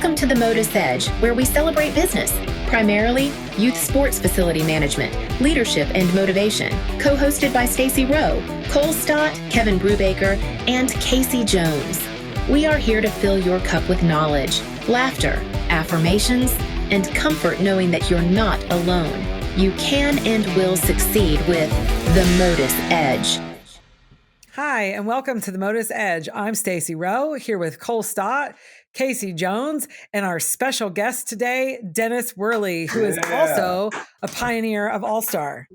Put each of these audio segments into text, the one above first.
Welcome to the MotUS Edge, where we celebrate business, primarily youth sports facility management, leadership, and motivation. Co-hosted by Stacey Rowe, Cole Stott, Kevin Brubaker, and Casey Jones. We are here to fill your cup with knowledge, laughter, affirmations, and comfort knowing that you're not alone. You can and will succeed with the MotUS Edge. Hi, and welcome to the MotUS Edge. I'm Stacey Rowe, here with Cole Stott, Casey Jones, and our special guest today, Dennis Worley, who is also a pioneer of All-Star.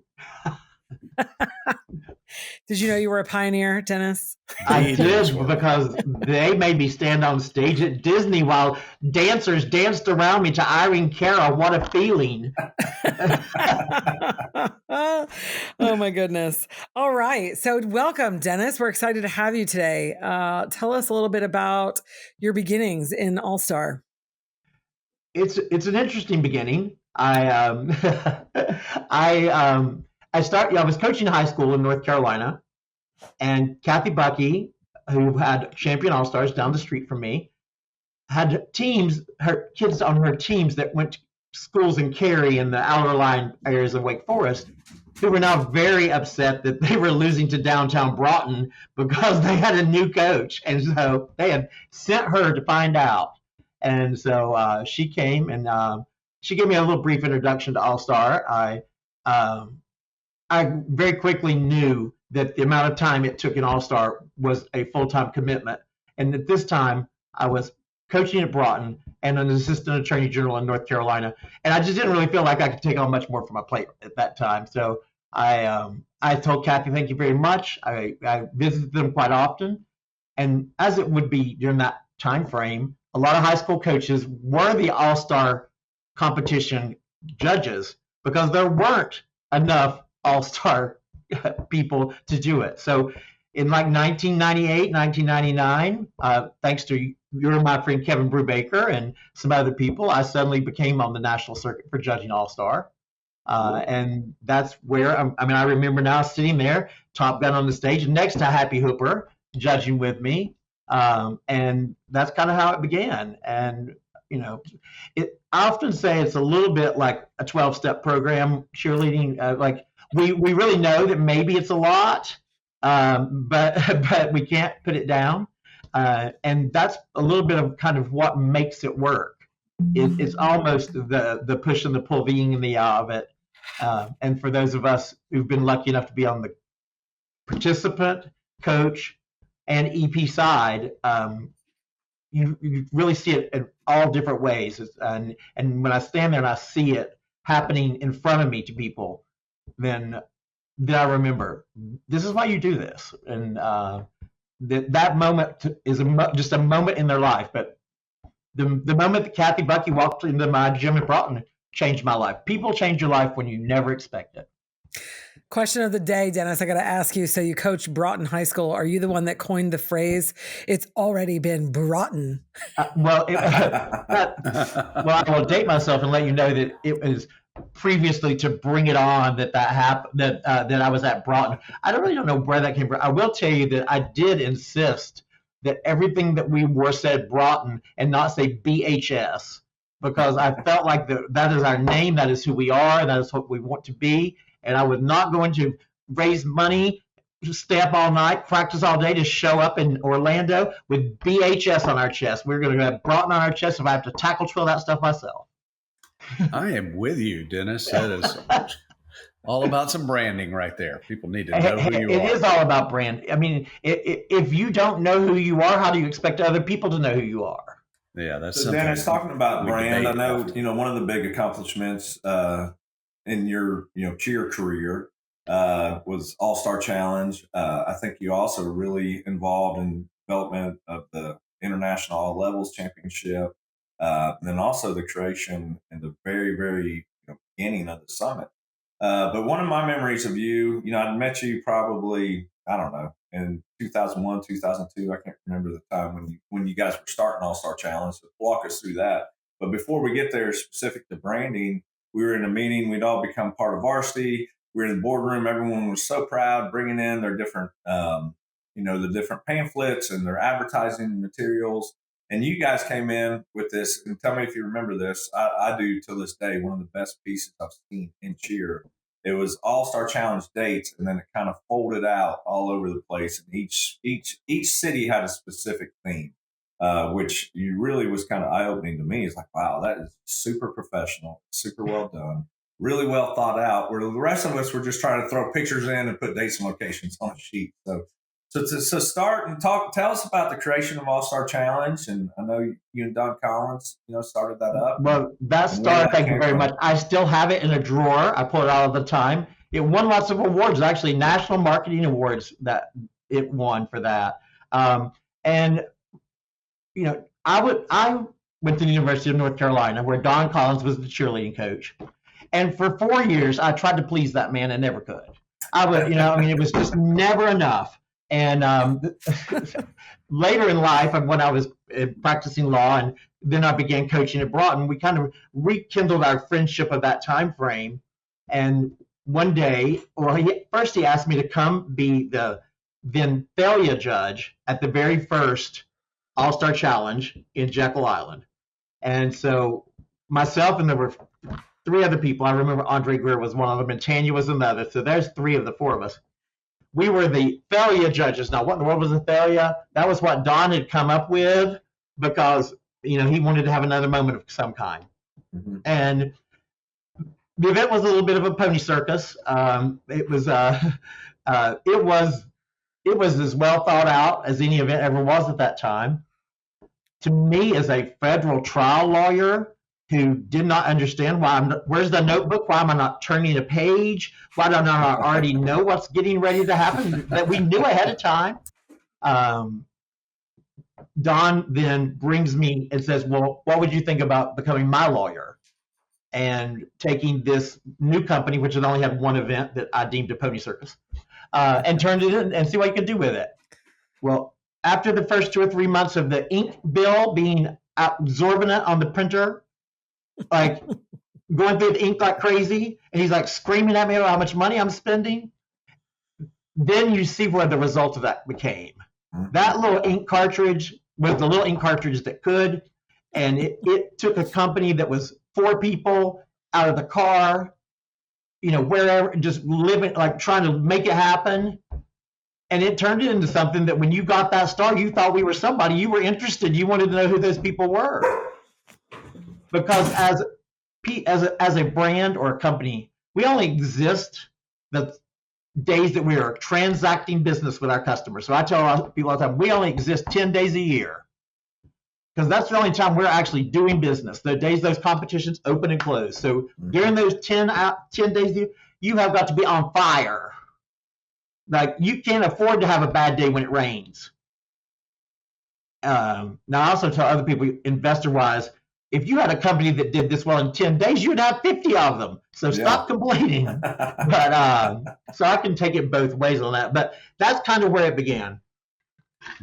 Did you know you were a pioneer, Dennis? I did, because they made me stand on stage at Disney while dancers danced around me to Irene Cara. What a feeling. Oh, my goodness. All right. So welcome, Dennis. We're excited to have you today. Tell us a little bit about your beginnings in All-Star. It's an interesting beginning. I was coaching high school in North Carolina, and Kathy Bucky, who had champion All-Stars down the street from me, had her kids on her teams that went to schools in Cary and the outer line areas of Wake Forest, who were now very upset that they were losing to downtown Broughton because they had a new coach. And so they had sent her to find out. And so she came and she gave me a little brief introduction to All-Star. I very quickly knew that the amount of time it took in All-Star was a full-time commitment. And at this time, I was coaching at Broughton and an assistant attorney general in North Carolina. And I just didn't really feel like I could take on much more from my plate at that time. So I told Kathy, thank you very much. I visited them quite often. And as it would be during that time frame, a lot of high school coaches were the All-Star competition judges because there weren't enough All-Star people to do it. So in like 1998, 1999, thanks to my friend Kevin Brubaker and some other people, I suddenly became on the national circuit for judging All-Star. And that's where, I remember now sitting there, Top Gun on the stage, next to Happy Hooper, judging with me. And that's kind of how it began. And, I often say it's a little bit like a 12-step program, cheerleading. Like we really know that maybe it's a lot, but we can't put it down. And that's a little bit of kind of what makes it work. It's almost the push and the pull, the yin and the yang of it. And for those of us who've been lucky enough to be on the participant, coach, and EP side, you really see it in all different ways. And when I stand there and I see it happening in front of me to people, then I remember, this is why you do this. And that moment is just a moment in their life. But the moment that Kathy Bucky walked into my gym at Broughton changed my life. People change your life when you never expect it. Question of the day, Dennis, I got to ask you. So you coach Broughton High School. Are you the one that coined the phrase, "It's already been Broughton"? Well, I will date myself and let you know that it was previously to Bring It On that happened, that I was at Broughton. I really don't know where that came from. I will tell you that I did insist that everything that we wore said Broughton and not say BHS, because I felt like that is our name, that is who we are, that is what we want to be. And I was not going to raise money, stay up all night, practice all day to show up in Orlando with BHS on our chest. We're going to have Broughton on our chest if I have to tackle twirl that stuff myself. I am with you, Dennis. That is all about some branding right there. People need to know who you are. It is all about brand. I mean, if you don't know who you are, how do you expect other people to know who you are? Yeah, that's so. Dennis, talking about brand, I know one of the big accomplishments in your cheer career was All-Star Challenge. I think you also really involved in development of the International All Levels Championship, and then also the creation in the very, very beginning of the summit. But one of my memories of you, I met you probably, I don't know, in 2001, 2002. I can't remember the time when you guys were starting All-Star Challenge. So walk us through that. But before we get there, specific to branding, we were in a meeting. We'd all become part of varsity. We were in the boardroom. Everyone was so proud, bringing in their different, the different pamphlets and their advertising materials. And you guys came in with this, and tell me if you remember this. I do to this day, one of the best pieces I've seen in cheer. It was All-Star Challenge dates, and then it kind of folded out all over the place. And each city had a specific theme, which really was kind of eye-opening to me. It's like, wow, that is super professional, super well done, really well thought out, where the rest of us were just trying to throw pictures in and put dates and locations on a sheet. So to start and tell us about the creation of All-Star Challenge. And I know you and Don Collins, started that up. Well, that started, thank you very much. I still have it in a drawer. I pull it out all the time. It won lots of awards, actually national marketing awards that it won for that. I went to the University of North Carolina where Don Collins was the cheerleading coach. And for 4 years, I tried to please that man and never could. It was just never enough. And later in life, when I was practicing law, and then I began coaching at Broughton, we kind of rekindled our friendship of that time frame. And one day, first he asked me to come be the then Thalia judge at the very first All-Star Challenge in Jekyll Island. And so myself, and there were 3 other people. I remember Andre Greer was one of them, and Tanya was another. So there's 3 of the 4 of us. We were the Thalia judges. Now, what in the world was a Thalia? That was what Don had come up with because, he wanted to have another moment of some kind. Mm-hmm. And the event was a little bit of a pony circus. It was as well thought out as any event ever was at that time. To me, as a federal trial lawyer who did not understand where's the notebook? Why am I not turning a page? Why don't I already know what's getting ready to happen that we knew ahead of time? Don then brings me and says, well, what would you think about becoming my lawyer and taking this new company, which had only had one event that I deemed a pony circus, and turned it in and see what you could do with it? Well, after the first 2 or 3 months of the ink bill being exorbitant on the printer, like going through the ink like crazy, and he's like screaming at me about how much money I'm spending, then you see where the result of that became. Mm-hmm. That little ink cartridge was the little ink cartridge that could, and it took a company that was 4 people out of the car, wherever, just living, like trying to make it happen. And it turned it into something that when you got that star, you thought we were somebody. You were interested. You wanted to know who those people were. Because as a brand or a company, we only exist the days that we are transacting business with our customers. So I tell people all the time, we only exist 10 days a year. Because that's the only time we're actually doing business. The days those competitions open and close. So during those 10 days a year, you have got to be on fire. Like, you can't afford to have a bad day when it rains. Now, I also tell other people, investor-wise, if you had a company that did this well in 10 days, you'd have 50 of them. So stop complaining. But so I can take it both ways on that. But that's kind of where it began.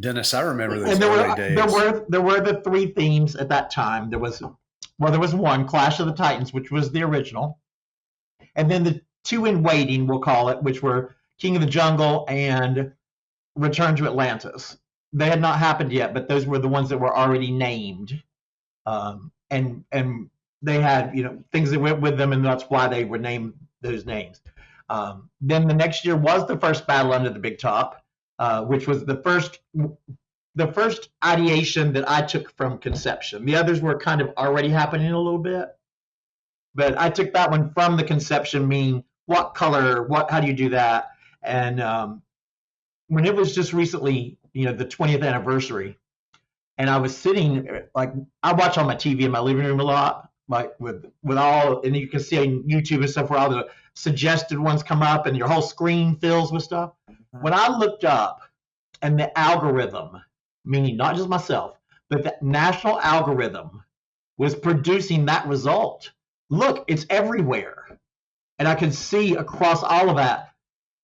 Dennis, I remember those early days. There were the 3 themes at that time. There was one, Clash of the Titans, which was the original. And then the 2 in waiting, we'll call it, which were King of the Jungle and Return to Atlantis. They had not happened yet, but those were the ones that were already named. And they had, things that went with them, and that's why they were named those names. Then the next year was the first Battle Under the Big Top, which was the first ideation that I took from conception. The others were kind of already happening a little bit, but I took that one from the conception, meaning what color, how do you do that? And when it was just recently, the 20th anniversary, and I was sitting, like, I watch on my TV in my living room a lot, like with all, and you can see on YouTube and stuff where all the suggested ones come up and your whole screen fills with stuff. When I looked up and the algorithm, meaning not just myself, but the national algorithm was producing that result. Look, it's everywhere. And I could see across all of that,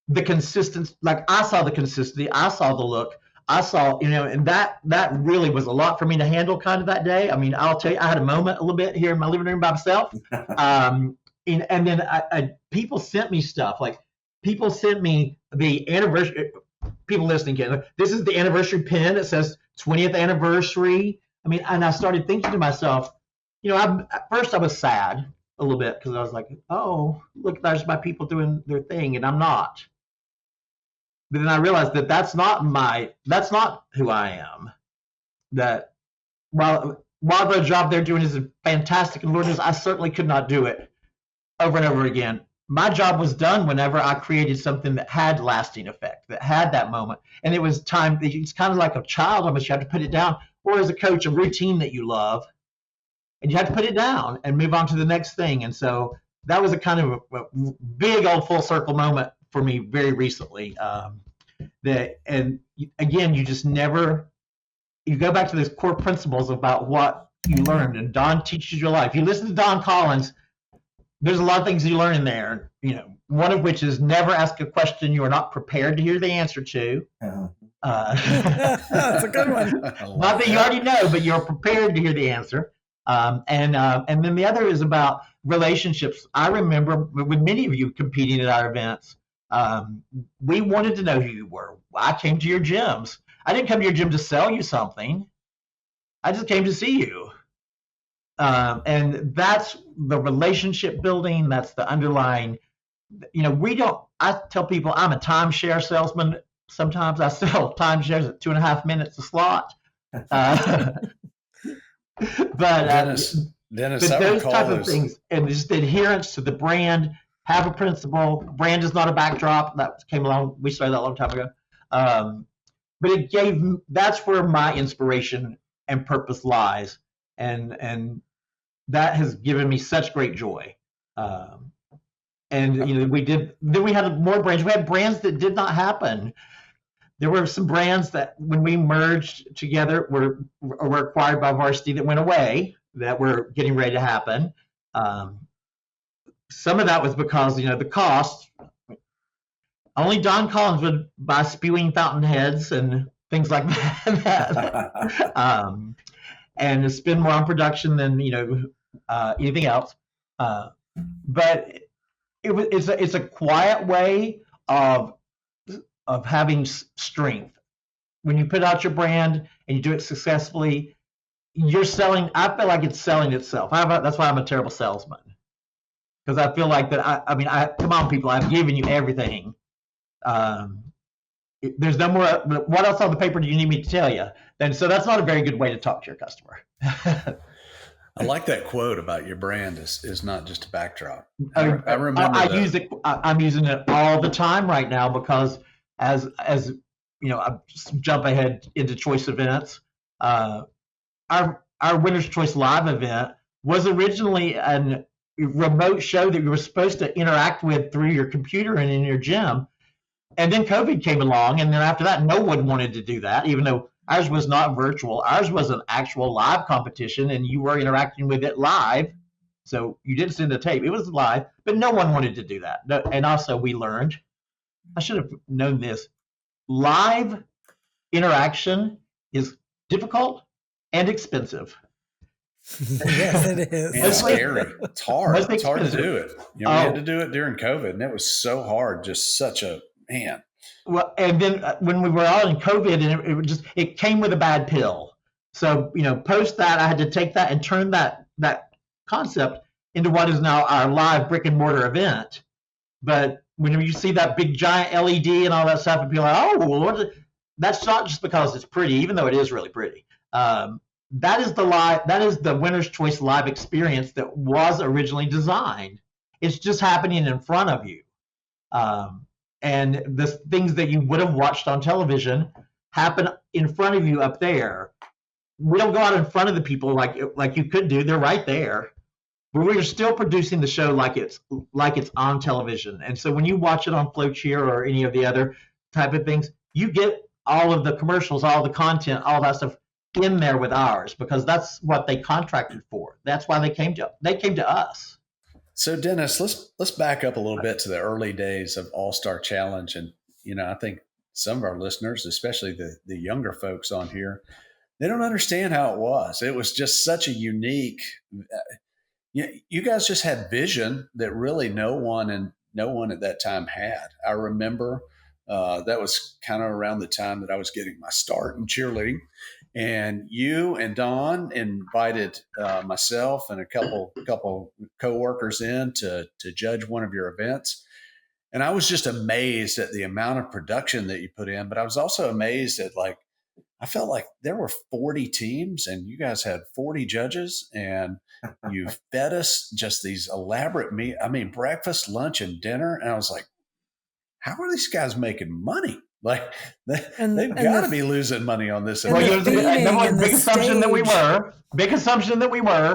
the consistency, like I saw the consistency, I saw the look, I saw, and that really was a lot for me to handle kind of that day. I mean, I'll tell you, I had a moment a little bit here in my living room by myself. And then people sent me stuff, like people sent me the anniversary, people listening, this is the anniversary pin. It says 20th anniversary. I mean, and I started thinking to myself, at first I was sad a little bit because I was like, oh, look, there's my people doing their thing and I'm not. But then I realized that that's not who I am. That while the job they're doing is fantastic and Lord knows I certainly could not do it over and over again. My job was done whenever I created something that had lasting effect, that had that moment. And it was time. It's kind of like a child almost. You have to put it down. Or as a coach, a routine that you love. And you have to put it down and move on to the next thing. And so that was a kind of a big old full circle moment for me very recently. And again, you just never, you go back to those core principles about what you learned. And Don teaches your life. You listen to Don Collins, there's a lot of things you learn in there. One of which is never ask a question you are not prepared to hear the answer to. That's a good one. Not that you already know, but you're prepared to hear the answer. And then the other is about relationships. I remember with many of you competing at our events, we wanted to know who you were. I came to your gyms. I didn't come to your gym to sell you something. I just came to see you. And that's the relationship building. That's the underlying, I tell people I'm a timeshare salesman. Sometimes I sell timeshares at 2.5 minutes a slot. But Dennis, but those type of things and just adherence to the brand, have a principle. Brand is not a backdrop. That came along. We started that a long time ago. But that's where my inspiration and purpose lies. And that has given me such great joy. And we had more brands. We had brands that did not happen. There were some brands that when we merged together were acquired by Varsity that went away that were getting ready to happen. Some of that was because, the cost. Only Don Collins would buy spewing fountain heads and things like that. And spend more on production than, anything else. But it's a quiet way of having strength. When you put out your brand and you do it successfully, you're selling. I feel like it's selling itself. That's why I'm a terrible salesman, because I feel like that. Come on, people, I've given you everything. There's no more. What else on the paper do you need me to tell you? Then, so that's not a very good way to talk to your customer. I like that quote about your brand is not just a backdrop. I remember I use it. I'm using it all the time right now because as I jump ahead into choice events. Our Winner's Choice Live event was originally a remote show that you were supposed to interact with through your computer and in your gym. And then COVID came along, and then after that, no one wanted to do that, even though ours was not virtual. Ours was an actual live competition, and you were interacting with it live. So you didn't send a tape. It was live, but no one wanted to do that. And also we learned, I should have known this, live interaction is difficult and expensive. Yes, it is. It's scary. It's hard. It's hard to do it. We had to do it during COVID, and it was so hard. Just such a man. Well, and then when we were all in COVID, and it came with a bad pill. So post that, I had to take that and turn that concept into what is now our live brick and mortar event. But whenever you see that big giant LED and all that stuff, and people are like, oh, that's not just because it's pretty, even though it is really pretty. That is the Winner's Choice Live experience that was originally designed. It's just happening in front of you. And the things that you would have watched on television happen in front of you up there. We don't go out in front of the people like you could do. They're right there. But we're still producing the show like it's on television. And so when you watch it on FlowCheer or any of the other type of things, you get all of the commercials, all the content, all that stuff in there with ours, because that's what they contracted for. That's why they came to us. So Dennis, let's back up a little bit to the early days of All-Star Challenge. And, I think some of our listeners, especially the younger folks on here, they don't understand how it was. It was just such a unique, you guys just had vision that really no one at that time had. I remember that was kind of around the time that I was getting my start in cheerleading. And you and Don invited myself and a couple coworkers in to judge one of your events. And I was just amazed at the amount of production that you put in. But I was also amazed at, like, I felt like there were 40 teams and you guys had 40 judges, and you fed us just these elaborate breakfast, lunch, and dinner. And I was like, how are these guys making money? Like, they've got to be losing money on this. Well, big assumption that we were. Big assumption that we were.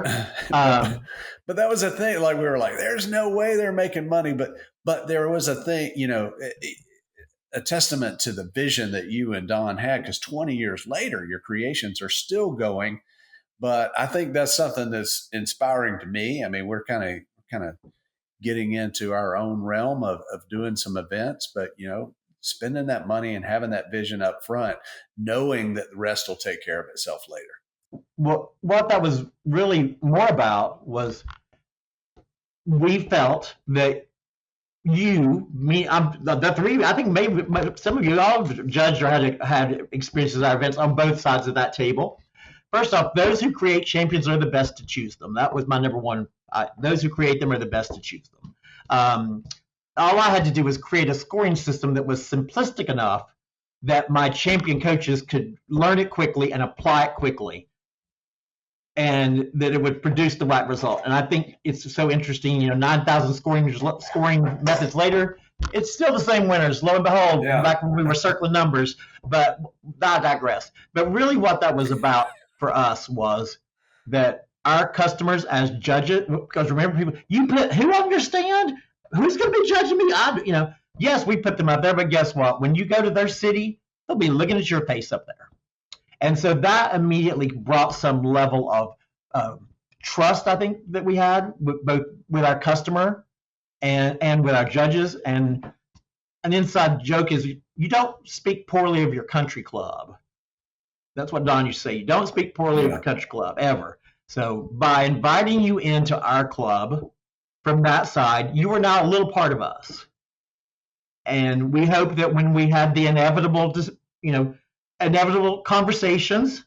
But that was a thing. Like, we were like, there's no way they're making money. But there was a thing, a testament to the vision that you and Don had, because 20 years later, your creations are still going. But I think that's something that's inspiring to me. I mean, we're kind of getting into our own realm of doing some events, but, spending that money and having that vision up front, knowing that the rest will take care of itself later. Well, what that was really more about was we felt that you, me, the three, I think maybe some of you all judged or had experiences at our events on both sides of that table. First off, those who create champions are the best to choose them. That was my number one. Those who create them are the best to choose them. All I had to do was create a scoring system that was simplistic enough that my champion coaches could learn it quickly and apply it quickly, and that it would produce the right result. And I think it's so interesting, 9,000 scoring methods later, it's still the same winners, lo and behold, back when we were circling numbers, but I digress. But really what that was about for us was that our customers as judges, because remember, who understand? Who's going to be judging me? Yes, we put them up there, but guess what? When you go to their city, they'll be looking at your face up there. And so that immediately brought some level of trust, I think, that we had both with our customer and with our judges. And an inside joke is you don't speak poorly of your country club. That's what Don used to say. You don't speak poorly of your country club, ever. So by inviting you into our club from that side, you are now a little part of us. And we hope that when we had the inevitable conversations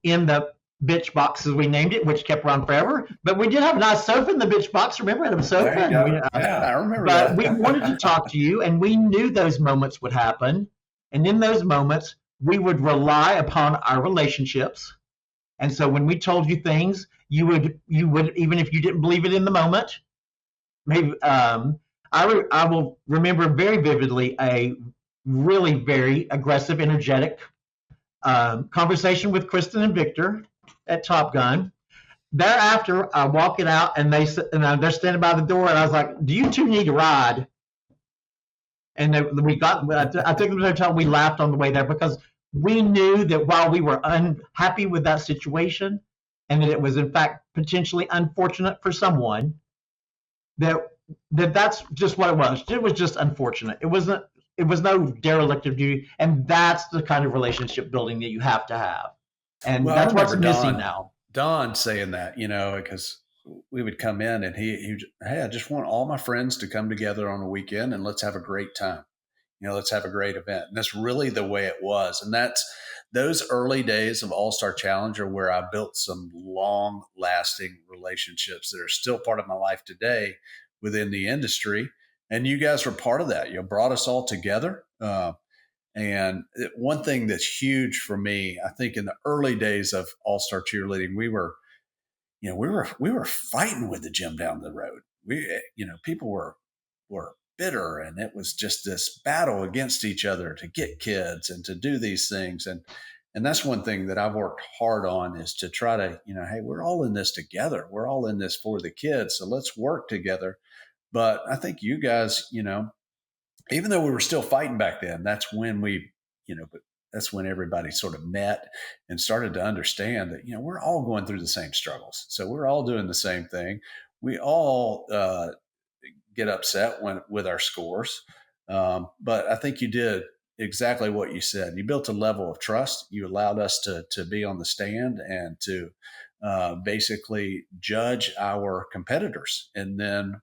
in the bitch box, as we named it, which kept around forever. But we did have a nice sofa in the bitch box. Remember, it was sofa. I remember but that. We wanted to talk to you, and we knew those moments would happen. And in those moments, we would rely upon our relationships. And so when we told you things, you would even if you didn't believe it in the moment, maybe I will remember very vividly a really very aggressive, energetic conversation with Kristen and Victor at Top Gun. Thereafter, I walk it out, and they're standing by the door, and I was like, "Do you two need a ride?" And I took them to the hotel. We laughed on the way there because we knew that while we were unhappy with that situation, and that it was in fact potentially unfortunate for someone, that's just what it was. It was just unfortunate. It was no derelict of duty, and that's the kind of relationship building that you have to have, and that's what's missing now. Don saying that, because we would come in and he hey, I just want all my friends to come together on a weekend and let's have a great time. Let's have a great event. And that's really the way it was. And that's those early days of All-Star Challenge are where I built some long-lasting relationships that are still part of my life today within the industry. And you guys were part of that. You brought us all together. And one thing that's huge for me, I think in the early days of All-Star Cheerleading, we were fighting with the gym down the road. People were bitter, and it was just this battle against each other to get kids and to do these things. And that's one thing that I've worked hard on, is to try to, hey, we're all in this together. We're all in this for the kids. So let's work together. But I think you guys, even though we were still fighting back then, that's when that's when everybody sort of met and started to understand that, we're all going through the same struggles. So we're all doing the same thing. We all get upset with our scores. But I think you did exactly what you said. You built a level of trust. You allowed us to be on the stand and to basically judge our competitors. And then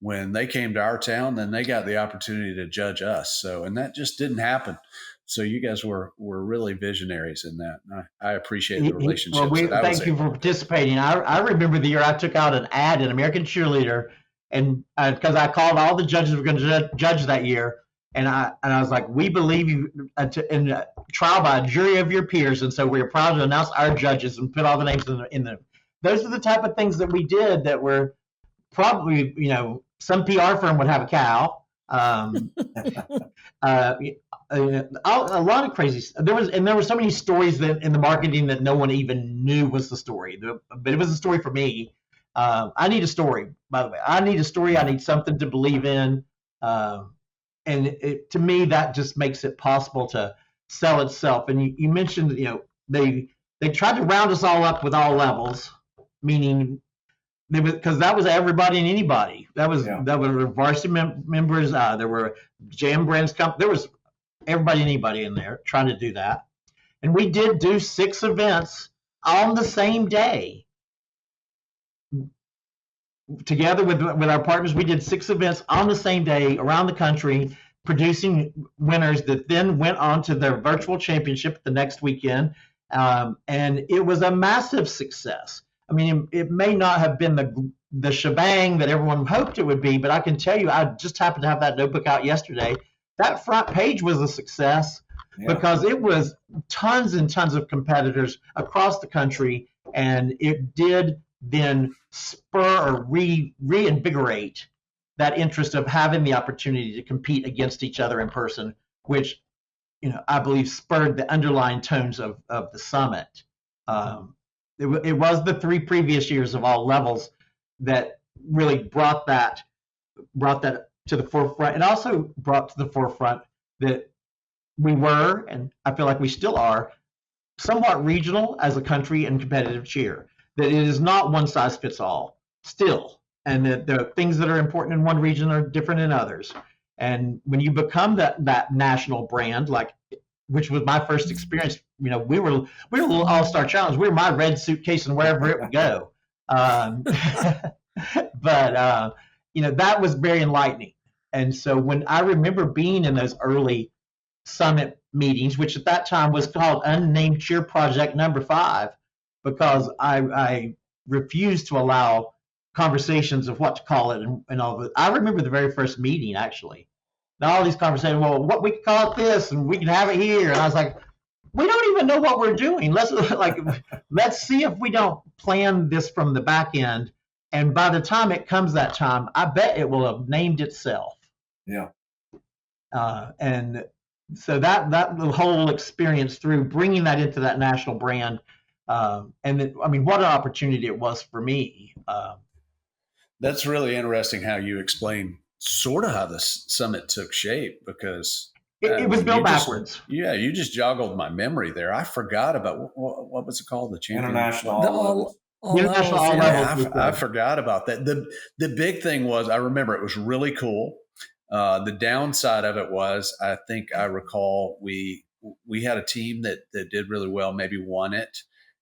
when they came to our town, then they got the opportunity to judge us. So, and that just didn't happen So you guys were really visionaries in that. And I appreciate the relationship. Well, thank you for participating. I remember the year I took out an ad in American Cheerleader, and because I called all the judges who were going to judge that year, and I was like, we believe you in a trial by a jury of your peers, and so we're proud to announce our judges and put all the names in the. Those are the type of things that we did that were probably, some PR firm would have a cow. A lot of crazy. There were so many stories that in the marketing that no one even knew was the story. But it was a story for me. I need a story, by the way. I need a story. I need something to believe in. And to me, that just makes it possible to sell itself. And you mentioned, they tried to round us all up with all levels, meaning because that was everybody and anybody. That were varsity members. There were jam brands. There was everybody and anybody in there trying to do that. And we did do 6 events on the same day. Together with our partners, we did 6 events on the same day around the country, producing winners that then went on to their virtual championship the next weekend. And it was a massive success. I mean, it may not have been the shebang that everyone hoped it would be, but I can tell you, I just happened to have that notebook out yesterday. That front page was a success because it was tons and tons of competitors across the country, and it did then spur or reinvigorate that interest of having the opportunity to compete against each other in person, which, I believe spurred the underlying tones of the summit. It was the 3 previous years of all levels that really brought that to the forefront, and also brought to the forefront that we were, and I feel like we still are, somewhat regional as a country in competitive cheer. That it is not one size fits all still, and that the things that are important in one region are different in others. And when you become that national brand, which was my first experience, we were a little all-star challenge. We were my red suitcase and wherever it would go. But that was very enlightening. And so when I remember being in those early summit meetings, which at that time was called Unnamed Cheer Project Number 5, because I refused to allow conversations of what to call it and all of it. I remember the very first meeting, actually. And all these conversations, well, what we could call it this, and we can have it here. And I was like, we don't even know what we're doing. Let's see if we don't plan this from the back end. And by the time it comes that time, I bet it will have named itself. Yeah. And so that whole experience through bringing that into that national brand, what an opportunity it was for me. That's really interesting how you explain sort of how the summit took shape, because it was built backwards. You just joggled my memory there. I forgot about what was it called? The champion? International All Levels. I forgot about that. The big thing was, I remember it was really cool. The downside of it was, I think I recall we had a team that did really well, maybe won it.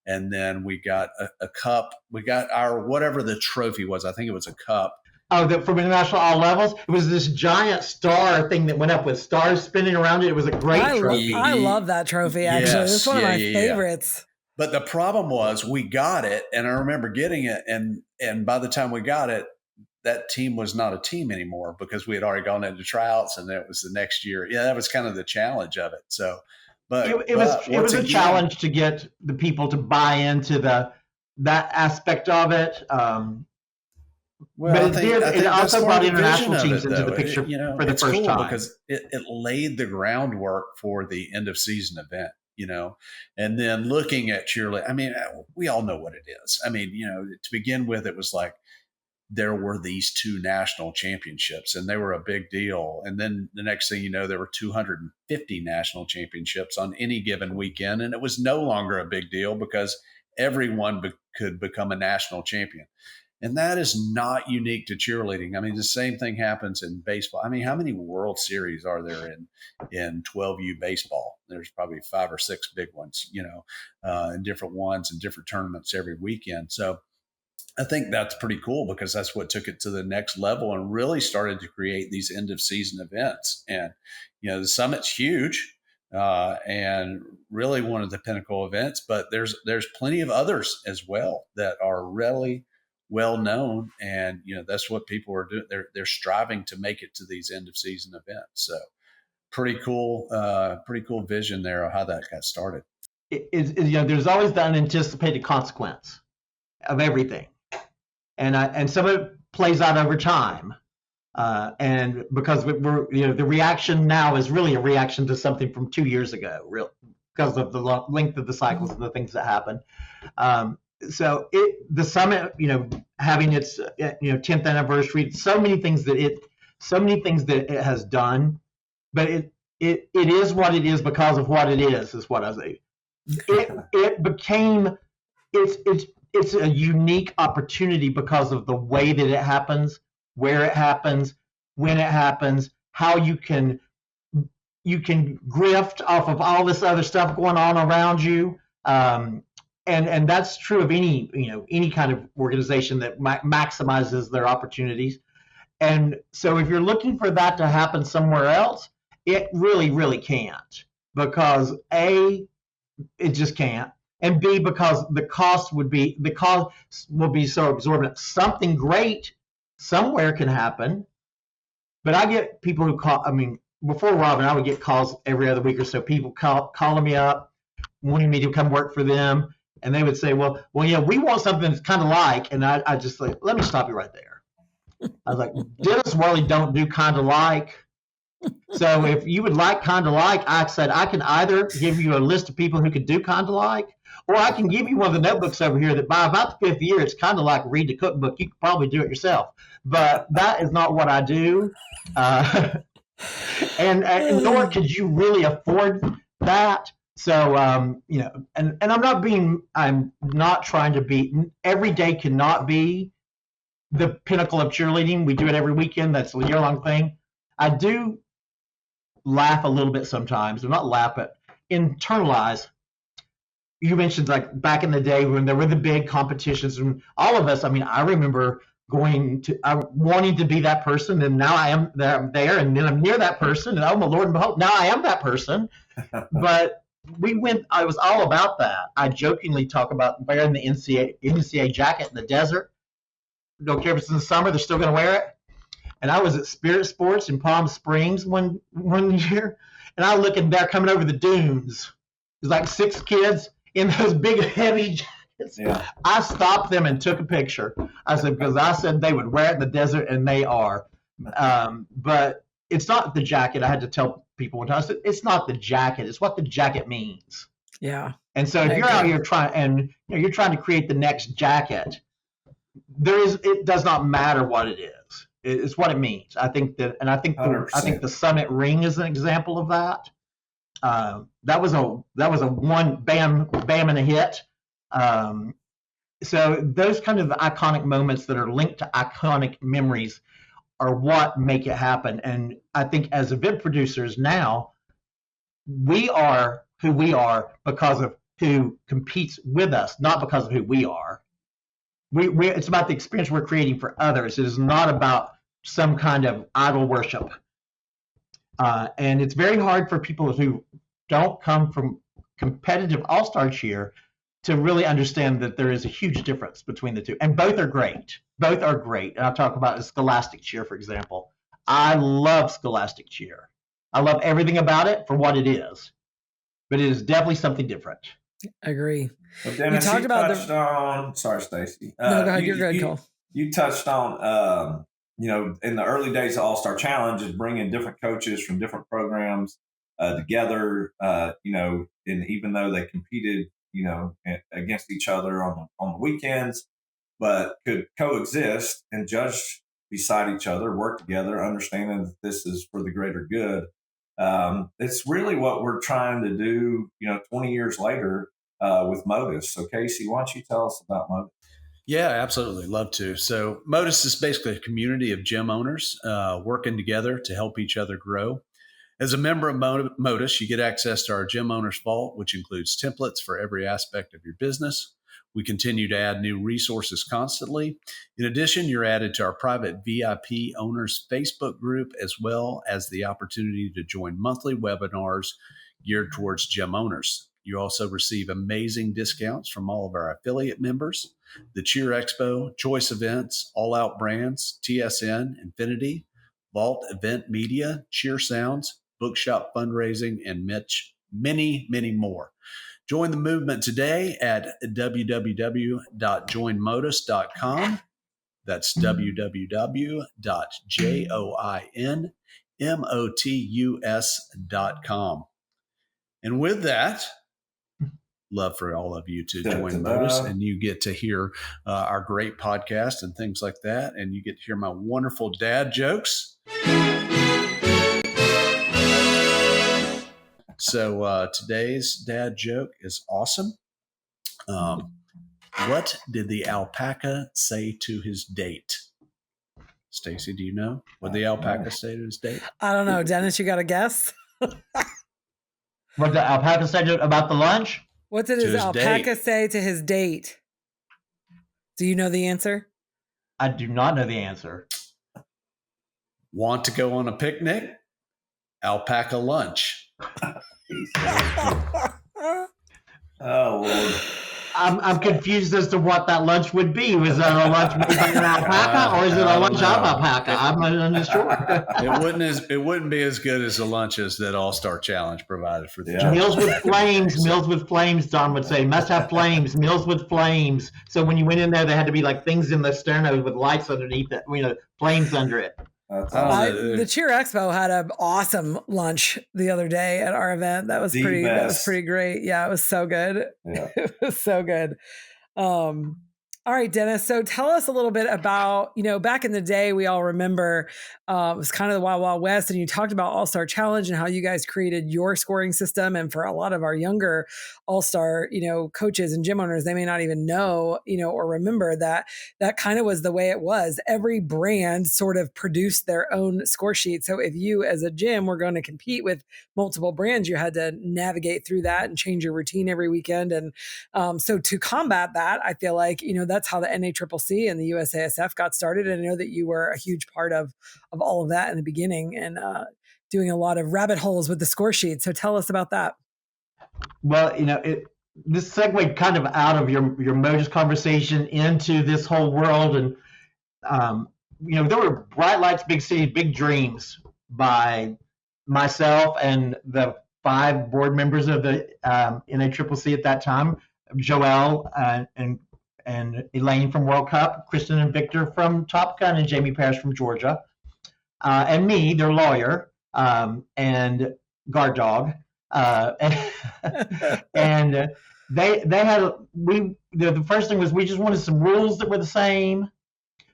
And then we got a cup. We got our, whatever the trophy was. I think it was a cup. Oh, from International All Levels? It was this giant star thing that went up with stars spinning around it. It was a great trophy. I love that trophy, actually. Yes, it's one of my favorites. But the problem was, we got it, and I remember getting it, and by the time we got it, that team was not a team anymore, because we had already gone into tryouts, and it was the next year. Yeah, that was kind of the challenge of it. So, but it was a challenge to get the people to buy into that aspect of it. But it also brought international teams into the picture for the first time, because it laid the groundwork for the end of season event. And then looking at cheerleading, we all know what it is. To begin with, it was like there were these 2 national championships, and they were a big deal. And then the next thing you know, there were 250 national championships on any given weekend, and it was no longer a big deal because everyone could become a national champion. And that is not unique to cheerleading. The same thing happens in baseball. How many World Series are there in 12U baseball? There's probably 5 or 6 big ones, and different ones and different tournaments every weekend. So I think that's pretty cool, because that's what took it to the next level and really started to create these end of season events. And, the summit's huge. and really one of the pinnacle events. But there's plenty of others as well that are really well known, and that's what people are doing. They're striving to make it to these end of season events. So pretty cool vision there of how that got started. There's always the unanticipated consequence of everything, and some of it plays out over time. And because we're the reaction now is really a reaction to something from 2 years ago, because of the length of the cycles and the things that happen. So the summit, having its 10th anniversary, so many things that it has done, but it is what it is because of what it is what I say. It became it's a unique opportunity because of the way that it happens, where it happens, when it happens, how you can grift off of all this other stuff going on around you. And that's true of any kind of organization that maximizes their opportunities. And so if you're looking for that to happen somewhere else, it really, really can't, because A, it just can't, and B, because the cost will be so exorbitant. Something great somewhere can happen, but I get people who call. I mean, before Robin, I would get calls every other week or so. People calling me up, wanting me to come work for them, and they would say, "Well, we want something that's kind of like," and I just like, let me stop you right there. I was like, Dennis Worley don't do kind of like. So if you would like kind of like, I said I can either give you a list of people who could do kind of like, or I can give you one of the notebooks over here that by about the 5th year, it's kind of like read the cookbook. You could probably do it yourself, but that is not what I do. And nor could you really afford that. So, and I'm not trying to be, every day cannot be the pinnacle of cheerleading. We do it every weekend. That's a year-long thing. I do laugh a little bit sometimes, or not laugh, but internalize. You mentioned like back in the day when there were the big competitions, and all of us, I mean, I remember wanting to be that person, and now I am there, and then I'm near that person, and oh my Lord and behold, now I am that person. But I was all about that. I jokingly talk about wearing the NCAA jacket in the desert. Don't care if it's in the summer, they're still going to wear it. And I was at Spirit Sports in Palm Springs one year, and I look, and they're coming over the dunes. There's like 6 kids in those big heavy jackets. Yeah. I stopped them and took a picture. I said, because I said they would wear it in the desert, and they are. But it's not the jacket. I had to tell people one time, I said, it's not the jacket. It's what the jacket means. Yeah. And so if you're out here trying to create the next jacket, it does not matter what it is. It's what it means. I think the Summit ring is an example of that. That was a one bam and a hit. So those kind of iconic moments that are linked to iconic memories are what make it happen. And I think as event producers now, we are who we are because of who competes with us, not because of who we are. It's about the experience we're creating for others. It is not about some kind of idol worship. And it's very hard for people who don't come from competitive all-star cheer to really understand that there is a huge difference between the two. And both are great. Both are great. And I'll talk about scholastic cheer, for example. I love scholastic cheer. I love everything about it for what it is. But it is definitely something different. I agree. Well, Dennis, you touched on. Sorry, Stacy. No, go ahead. You're good, Cole. You touched on, in the early days of All-Star Challenge, is bringing different coaches from different programs together. And even though they competed, against each other on the weekends, but could coexist and judge beside each other, work together, understanding that this is for the greater good. It's really what we're trying to do, 20 years later with MotUS. So Casey, why don't you tell us about MotUS? Yeah, absolutely. Love to. So MotUS is basically a community of gym owners working together to help each other grow. As a member of MotUS, you get access to our Gym Owners Vault, which includes templates for every aspect of your business. We continue to add new resources constantly. In addition, you're added to our private VIP Owners Facebook group, as well as the opportunity to join monthly webinars geared towards gym owners. You also receive amazing discounts from all of our affiliate members, the Cheer Expo, Choice Events, All Out Brands, TSN, Infinity, Vault Event Media, Cheer Sounds, Bookshop Fundraising, and many, many more. Join the movement today at www.joinmotus.com. That's www.joinmotus.com. And with that, love for all of you to join MotUS, and you get to hear our great podcast and things like that, and you get to hear my wonderful dad jokes. So today's dad joke is awesome. What did the alpaca say to his date? Stacy, do you know what the alpaca say to his date? I don't know. Dennis, you got a guess? What the alpaca said about the lunch? What did his alpaca say to his date? Do you know the answer? I do not know the answer. Want to go on a picnic? Alpaca lunch. Oh, Lord. I'm confused as to what that lunch would be. Was that a lunch made by an alpaca, or is it a lunch of alpaca? I'm not sure. It wouldn't be as good as the lunches that All Star Challenge provided for the Meals with flames. Meals with flames. Don would say must have flames. Meals with flames. So when you went in there, there had to be like things in the sterno with lights underneath it. Flames under it. The Cheer Expo had an awesome lunch the other day at our event. That was pretty great. Yeah, it was so good. Yeah. It was so good. All right, Dennis. So tell us a little bit about, back in the day, we all remember it was kind of the Wild Wild West, and you talked about All-Star Challenge and how you guys created your scoring system. And for a lot of our younger All-Star, coaches and gym owners, they may not even know, or remember that kind of was the way it was. Every brand sort of produced their own score sheet. So if you as a gym were going to compete with multiple brands, you had to navigate through that and change your routine every weekend. And so to combat that, I feel like, that's how the NACCC and the USASF got started. And I know that you were a huge part of all of that in the beginning and doing a lot of rabbit holes with the score sheet. So tell us about that. Well, this segued kind of out of your MotUS conversation into this whole world. And, there were bright lights, big cities, big dreams by myself and the 5 board members of the NACCC at that time, Joelle and Elaine from World Cup, Kristen and Victor from Top Gun, and Jamie Parrish from Georgia, and me, their lawyer, and guard dog, and they had the first thing was we just wanted some rules that were the same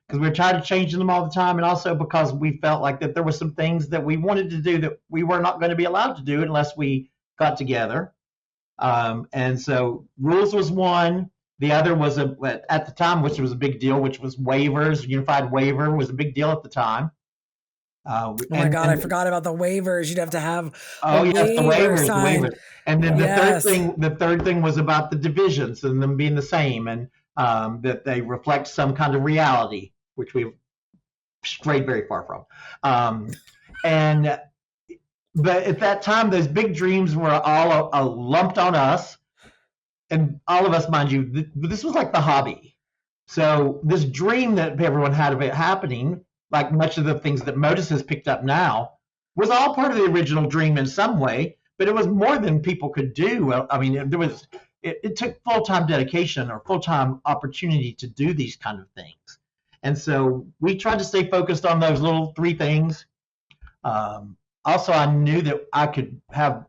because we were trying to change them all the time, and also because we felt like that there were some things that we wanted to do that we were not going to be allowed to do unless we got together, and so rules was one. The other was at the time, which was a big deal, which was waivers. Unified waiver was a big deal at the time. Oh my God, I forgot about the waivers. You'd have to have the waivers. And then the third thing was about the divisions and them being the same, and that they reflect some kind of reality, which we've strayed very far from. But at that time, those big dreams were all lumped on us. And all of us, mind you, this was like the hobby. So this dream that everyone had of it happening, like much of the things that MotUS has picked up now, was all part of the original dream in some way, but it was more than people could do. I mean, it took full-time dedication or full-time opportunity to do these kind of things. And so we tried to stay focused on those little 3 things. Also, I knew that I could have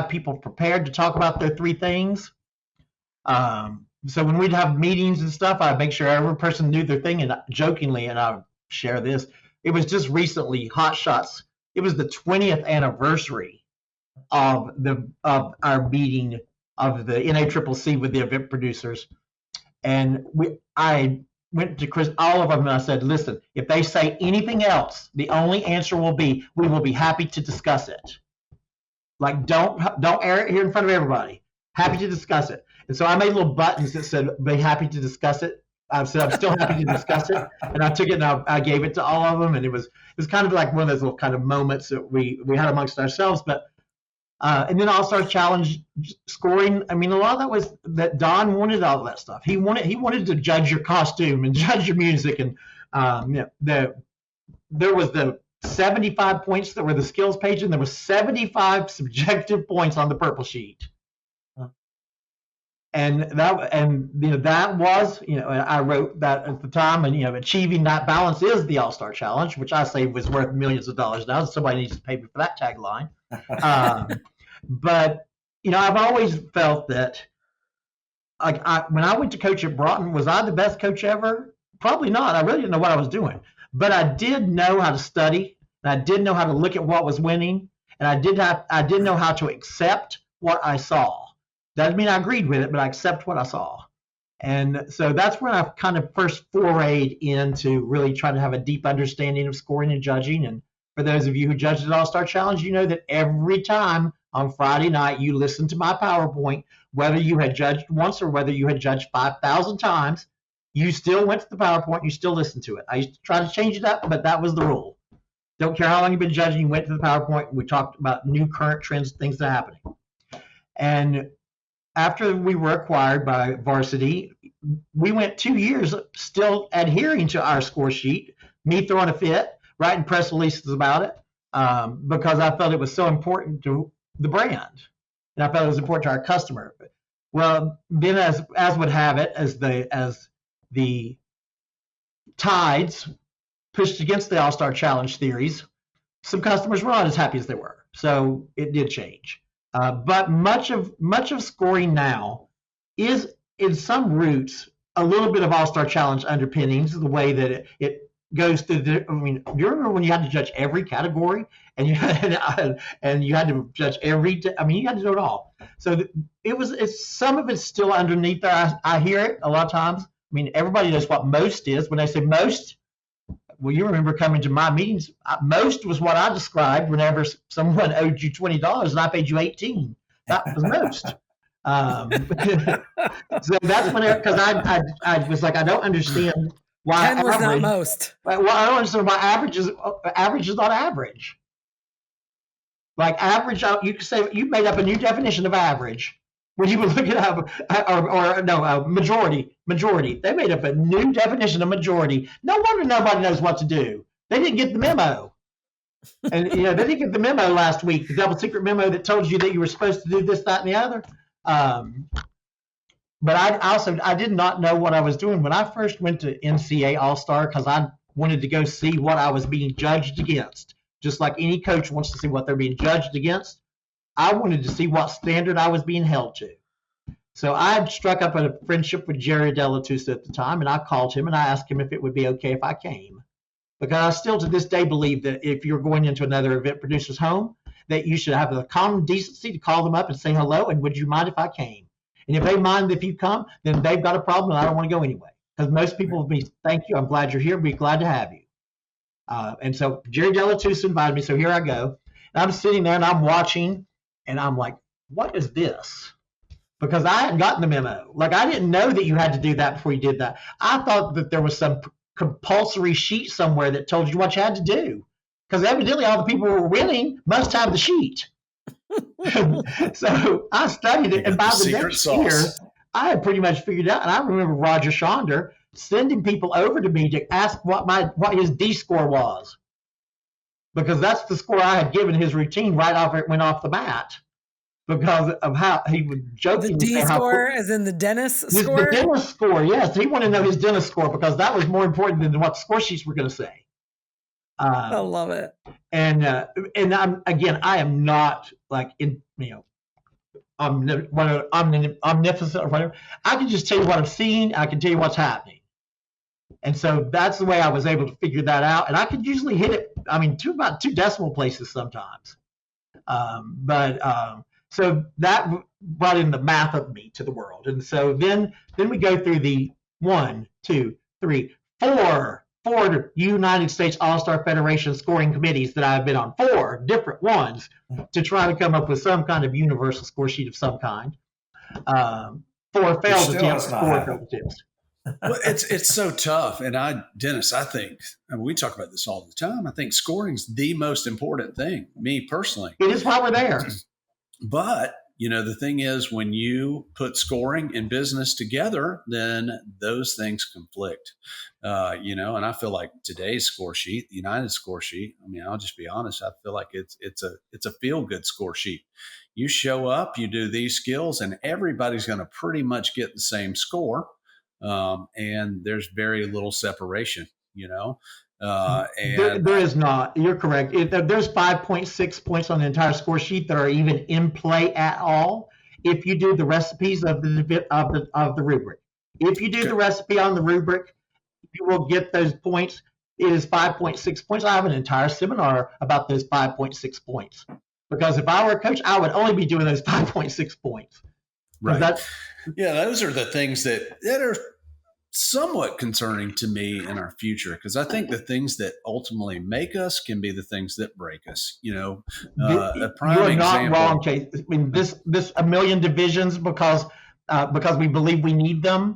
people prepared to talk about their 3 things. So when we'd have meetings and stuff, I'd make sure every person knew their thing, and jokingly, and I'll share this, it was just recently, Hot Shots, it was the 20th anniversary of our meeting of the NACCC with the event producers. And I went to Chris, all of them, and I said, listen, if they say anything else, the only answer will be, we will be happy to discuss it. Like, don't air it here in front of everybody. Happy to discuss it. And so I made little buttons that said, be happy to discuss it. I said, I'm still happy to discuss it. And I took it and I gave it to all of them. And it was kind of like one of those little kind of moments that we had amongst ourselves. But And then All-Star Challenge scoring. I mean, a lot of that was that Don wanted all that stuff. He wanted to judge your costume and judge your music. And there was the 75 points that were the skills page, and there was 75 subjective points on the purple sheet. And that was, I wrote that at the time, and achieving that balance is the All-Star Challenge, which I say was worth millions of dollars now. Somebody needs to pay me for that tagline. But I've always felt that, when I went to coach at Broughton, was I the best coach ever? Probably not. I really didn't know what I was doing, but I did know how to study, and I did know how to look at what was winning, and I did know how to accept what I saw. Doesn't mean I agreed with it, but I accept what I saw. And so that's when I kind of first forayed into really trying to have a deep understanding of scoring and judging. And for those of you who judged at All-Star Challenge, you know that every time on Friday night you listened to my PowerPoint, whether you had judged once or whether you had judged 5,000 times, you still went to the PowerPoint, you still listened to it. I used to try to change it up, but that was the rule. Don't care how long you've been judging, you went to the PowerPoint, and we talked about new current trends, things that are happening. And after we were acquired by Varsity, we went 2 years still adhering to our score sheet, me throwing a fit, writing press releases about it, because I felt it was so important to the brand, and I felt it was important to our customer. Well, then as would have it, as the tides pushed against the All-Star Challenge theories, some customers were not as happy as they were. So it did change. But much of scoring now is, in some roots, a little bit of All-Star Challenge underpinnings, the way that it goes through. Do you remember when you had to judge every category, and you had to judge every? You had to do it all. So it's some of it's still underneath there. I hear it a lot of times. Everybody knows what most is. When they say most, well, you remember coming to my meetings. Most was what I described whenever someone owed you $20 and I paid you $18. That was most. So that's whenever, because I was like, I don't understand why 10 was not most. Well, I don't understand why average is not average. Like average, you could say you made up a new definition of average. When you were looking at majority. They made up a new definition of majority. No wonder nobody knows what to do. They didn't get the memo. And they didn't get the memo last week, the double secret memo that told you that you were supposed to do this, that, and the other. But I did not know what I was doing when I first went to NCAA All-Star, because I wanted to go see what I was being judged against. Just like any coach wants to see what they're being judged against. I wanted to see what standard I was being held to. So I had struck up a friendship with Jerry Delatusa at the time, and I called him and I asked him if it would be okay if I came. Because I still to this day believe that if you're going into another event producer's home, that you should have the common decency to call them up and say hello, and would you mind if I came? And if they mind if you come, then they've got a problem and I don't want to go anyway. Because most people will be, thank you, I'm glad you're here, be glad to have you. And so Jerry Delatusa invited me, so here I go. And I'm sitting there and I'm watching, and I'm like, what is this? Because I hadn't gotten the memo. Like, I didn't know that you had to do that before you did that. I thought that there was some compulsory sheet somewhere that told you what you had to do. Because evidently all the people who were winning must have the sheet. So I studied it, and by the next year, I had pretty much figured it out. And I remember Roger Schonder sending people over to me to ask what his D score was. Because that's the score I had given his routine right after it went off the mat. Because of how he would jokingly the D score, as in the Dennis score? The Dennis score, yes. He wanted to know his Dennis score because that was more important than what the score sheets were going to say. I love it. And I am not like omnipotent or whatever. I can just tell you what I'm seeing. I can tell you what's happening. And so that's the way I was able to figure that out. And I could usually hit it, to about 2 decimal places sometimes. So that brought in the math of me to the world. And so then we go through the 1, 2, 3, 4 United States All-Star Federation scoring committees that I've been on, 4 different ones, to try to come up with some kind of universal score sheet of some kind. 4 failed attempts, 4 failed attempts. Well, it's so tough. And Dennis, I think, we talk about this all the time. I think scoring is the most important thing, me personally. It is why we're there. But, the thing is, when you put scoring and business together, then those things conflict, and I feel like today's score sheet, the United score sheet, I mean, I'll just be honest. I feel like it's a feel good score sheet. You show up, you do these skills, and everybody's going to pretty much get the same score. And there's very little separation, and there is not. You're correct. There's 5.6 points on the entire score sheet that are even in play at all. If you do the recipes of the rubric, if you do the recipe on the rubric, you will get those points. It is 5.6 points. I have an entire seminar about those 5.6 points, because if I were a coach, I would only be doing those 5.6 points. Right. Those are the things that are somewhat concerning to me in our future, because I think the things that ultimately make us can be the things that break us. A prime You're example. not wrong, Chase. I mean, this a million divisions because we believe we need them,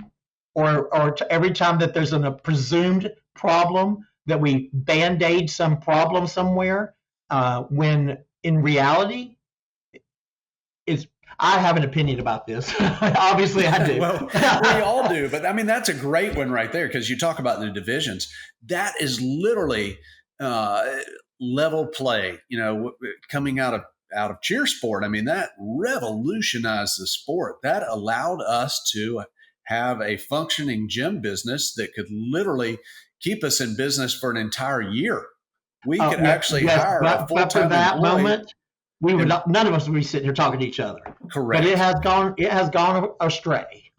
or every time that there's a presumed problem that we band-aid some problem somewhere, when in reality, I have an opinion about this. Obviously, I do. Well, we all do. But I mean, that's a great one right there, because you talk about the divisions. That is literally level play, coming out of cheer sport. I mean, that revolutionized the sport. That allowed us to have a functioning gym business that could literally keep us in business for an entire year. We could actually hire a full-time employee. None of us would be sitting here talking to each other. Correct. But it has gone astray.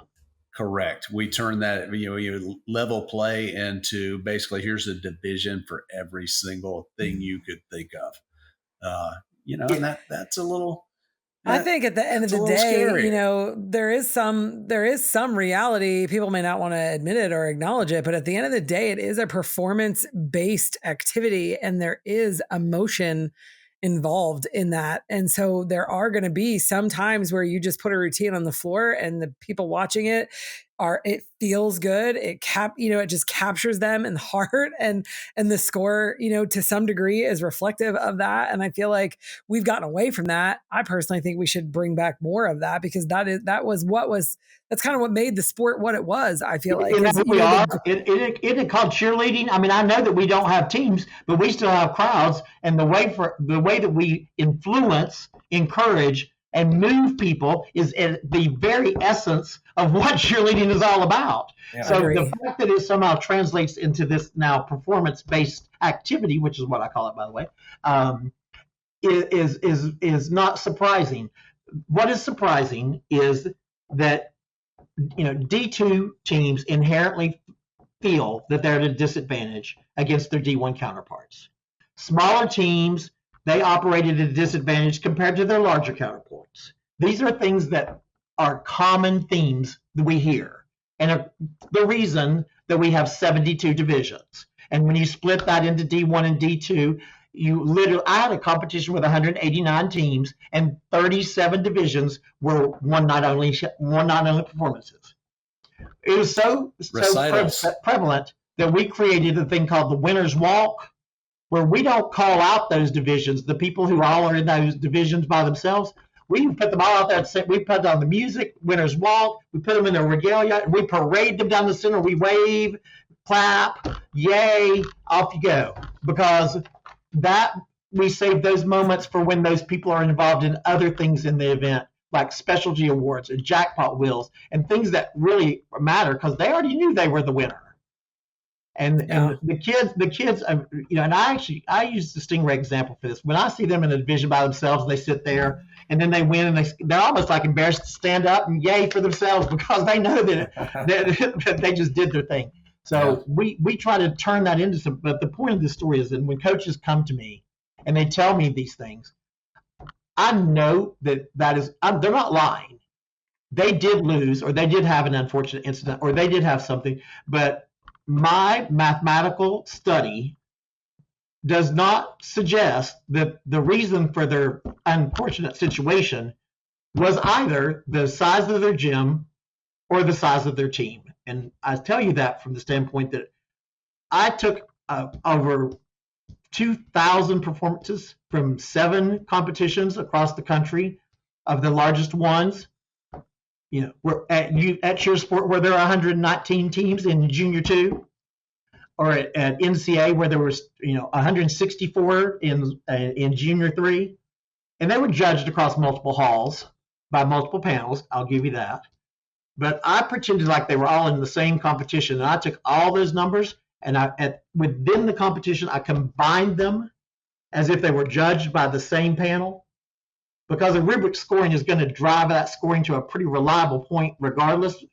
Correct. We turn that, you level play into basically, here's a division for every single thing you could think of. And that's a little. I think at the end of the day, scary. there is some reality. People may not want to admit it or acknowledge it, but at the end of the day, it is a performance-based activity, and there is emotion involved in that. And so there are going to be some times where you just put a routine on the floor and the people watching it it feels good. It just captures them in the heart, and the score, to some degree is reflective of that. And I feel like we've gotten away from that. I personally think we should bring back more of that, because that's kind of what made the sport what it was. I feel like Isn't it called cheerleading? I mean, I know that we don't have teams, but we still have crowds, and the way that we influence, encourage, and move people is at the very essence of what cheerleading is all about. Yeah, so the fact that it somehow translates into this now performance-based activity, which is what I call it, by the way, is not surprising. What is surprising is that D2 teams inherently feel that they're at a disadvantage against their D1 counterparts. Smaller teams, they operate at a disadvantage compared to their larger counterparts. These are things that are common themes that we hear, and are the reason that we have 72 divisions. And when you split that into D1 and D2, I had a competition with 189 teams, and 37 divisions were one night only performances. It was so prevalent that we created a thing called the Winner's Walk, where we don't call out those divisions, the people who all are in those divisions by themselves. We put them all out there. We put on the music, Winner's Walk. We put them in their regalia. We parade them down the center. We wave, clap, yay, off you go. Because that we save those moments for when those people are involved in other things in the event, like specialty awards and jackpot wheels and things that really matter, because they already knew they were the winner. And the kids, and I use the Stingray example for this. When I see them in a division by themselves, they sit there and then they win, and they're almost like embarrassed to stand up and yay for themselves, because they know that they just did their thing. So we try to turn that into some. But the point of this story is that when coaches come to me and they tell me these things, I know that is they're not lying. They did lose, or they did have an unfortunate incident, or they did have something, but my mathematical study does not suggest that the reason for their unfortunate situation was either the size of their gym or the size of their team. And I tell you that from the standpoint that I took over 2,000 performances from 7 competitions across the country of the largest ones. We're at Cheer Sport where there are 119 teams in Junior 2, or at NCA where there was 164 in Junior 3, and they were judged across multiple halls by multiple panels. I'll give you that. But I pretended like they were all in the same competition, and I took all those numbers and within the competition I combined them as if they were judged by the same panel. Because a rubric scoring is going to drive that scoring to a pretty reliable point regardless.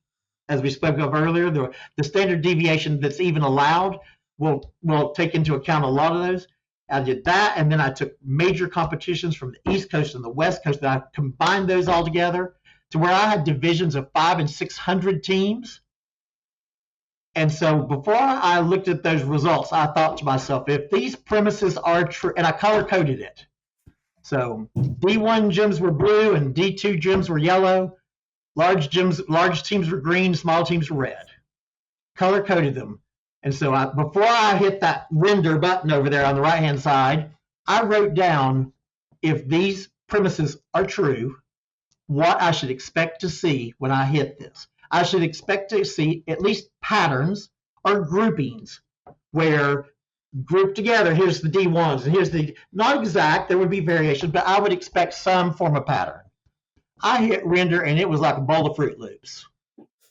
As we spoke of earlier, the standard deviation that's even allowed will take into account a lot of those. I did that, and then I took major competitions from the East Coast and the West Coast, and I combined those all together to where I had divisions of 500 and 600 teams. And so before I looked at those results, I thought to myself, if these premises are true, and I color-coded it. So D1 gyms were blue and D2 gyms were yellow. Large teams were green, small teams were red. Color coded them. And so before I hit that render button over there on the right-hand side, I wrote down, if these premises are true, what I should expect to see when I hit this. I should expect to see at least patterns or groupings where grouped together, here's the D1s, and here's not exact, there would be variation, but I would expect some form of pattern. I hit render, and it was like a bowl of Fruit Loops.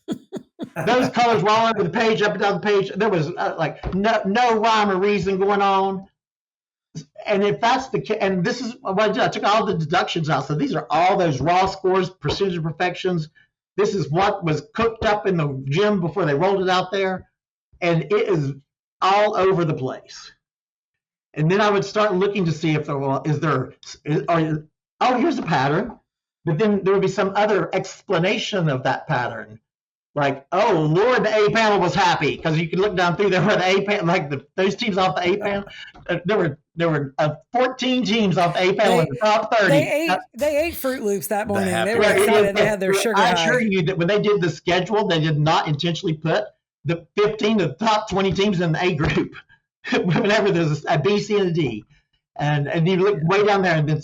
Those colors were all over the page, up and down the page. There was no rhyme or reason going on. And if that's the case, and this is what I did, I took all the deductions out. So these are all those raw scores, percentage of perfections. This is what was cooked up in the gym before they rolled it out there. And it is all over the place. And then I would start looking to see if here's a pattern, but then there would be some other explanation of that pattern. Like, oh Lord, the A panel was happy, because you can look down through there where the A panel, those teams off the A panel, there were 14 teams off the A panel in the top 30. They ate Fruit Loops that morning. They were excited. They had their sugar high. I assure you that when they did the schedule, they did not intentionally put the 15 of the top 20 teams in the A group. Whenever there's a B, C, and a D, and you look way down there, and then,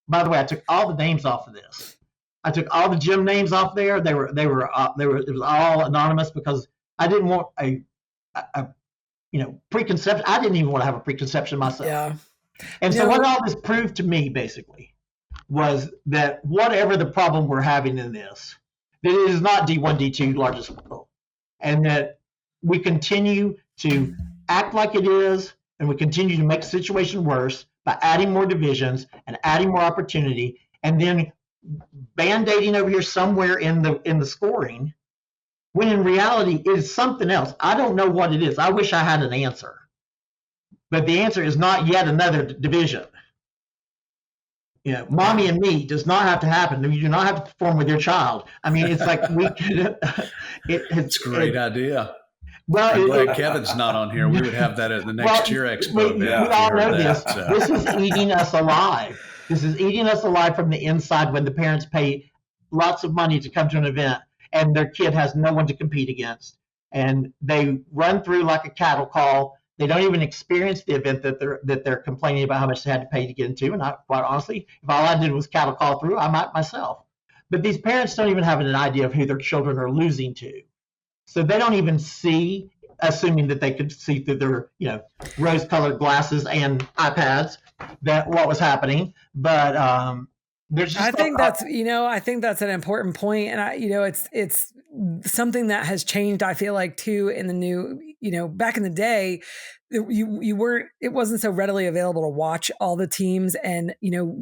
by the way, I took all the names off of this. I took all the gym names off there. It was all anonymous, because I didn't want a preconception. I didn't even want to have a preconception myself. Yeah. And so what all this proved to me basically was that whatever the problem we're having in this, that it is not D1, D2 largest school, and that we continue to act like it is, and we continue to make the situation worse by adding more divisions and adding more opportunity, and then band-aiding over here somewhere in the scoring, when in reality it is something else. I don't know what it is. I wish I had an answer, but the answer is not yet another division. Mommy and me does not have to happen. You do not have to perform with your child. I mean, it's like we could. It's a great idea. Well, I'm glad Kevin's not on here. We would have that at the next Cheer Expo. We all know this. This is eating us alive. This is eating us alive from the inside, when the parents pay lots of money to come to an event and their kid has no one to compete against. And they run through like a cattle call. They don't even experience the event that they're complaining about how much they had to pay to get into. And quite honestly, if all I did was cattle call through, I might myself. But these parents don't even have an idea of who their children are losing to. So they don't even see, assuming that they could see through their, rose-colored glasses and iPads, that what was happening. But there's just I think that's an important point, and it's something that has changed. I feel like too in the new, back in the day, it wasn't so readily available to watch all the teams, and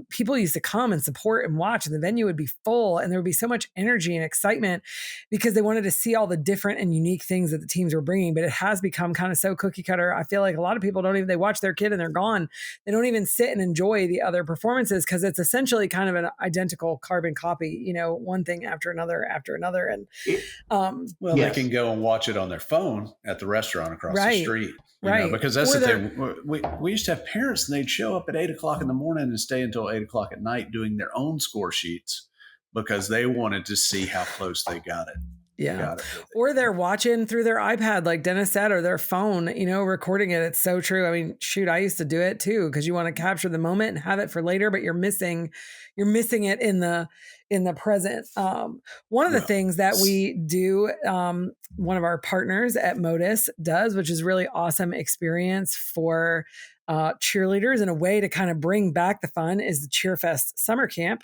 people used to come and support and watch, and the venue would be full, and there would be so much energy and excitement because they wanted to see all the different and unique things that the teams were bringing. But it has become kind of so cookie cutter. I feel like a lot of people they watch their kid and they're gone. They don't even sit and enjoy the other performances, because it's essentially kind of an identical carbon copy, one thing after another. And they can go and watch it on their phone at the restaurant across the street. Because that's the thing. We used to have parents, and they'd show up at 8:00 in the morning and stay until 8:00 at night doing their own score sheets, because they wanted to see how close they got it. Yeah. Or they're watching through their iPad, like Dennis said, or their phone, recording it. It's so true. I mean, shoot, I used to do it too, because you want to capture the moment and have it for later, but you're missing it in the present. One of the things that we do, one of our partners at MotUS does, which is really awesome experience for cheerleaders and a way to kind of bring back the fun, is the CheerFest Summer Camp.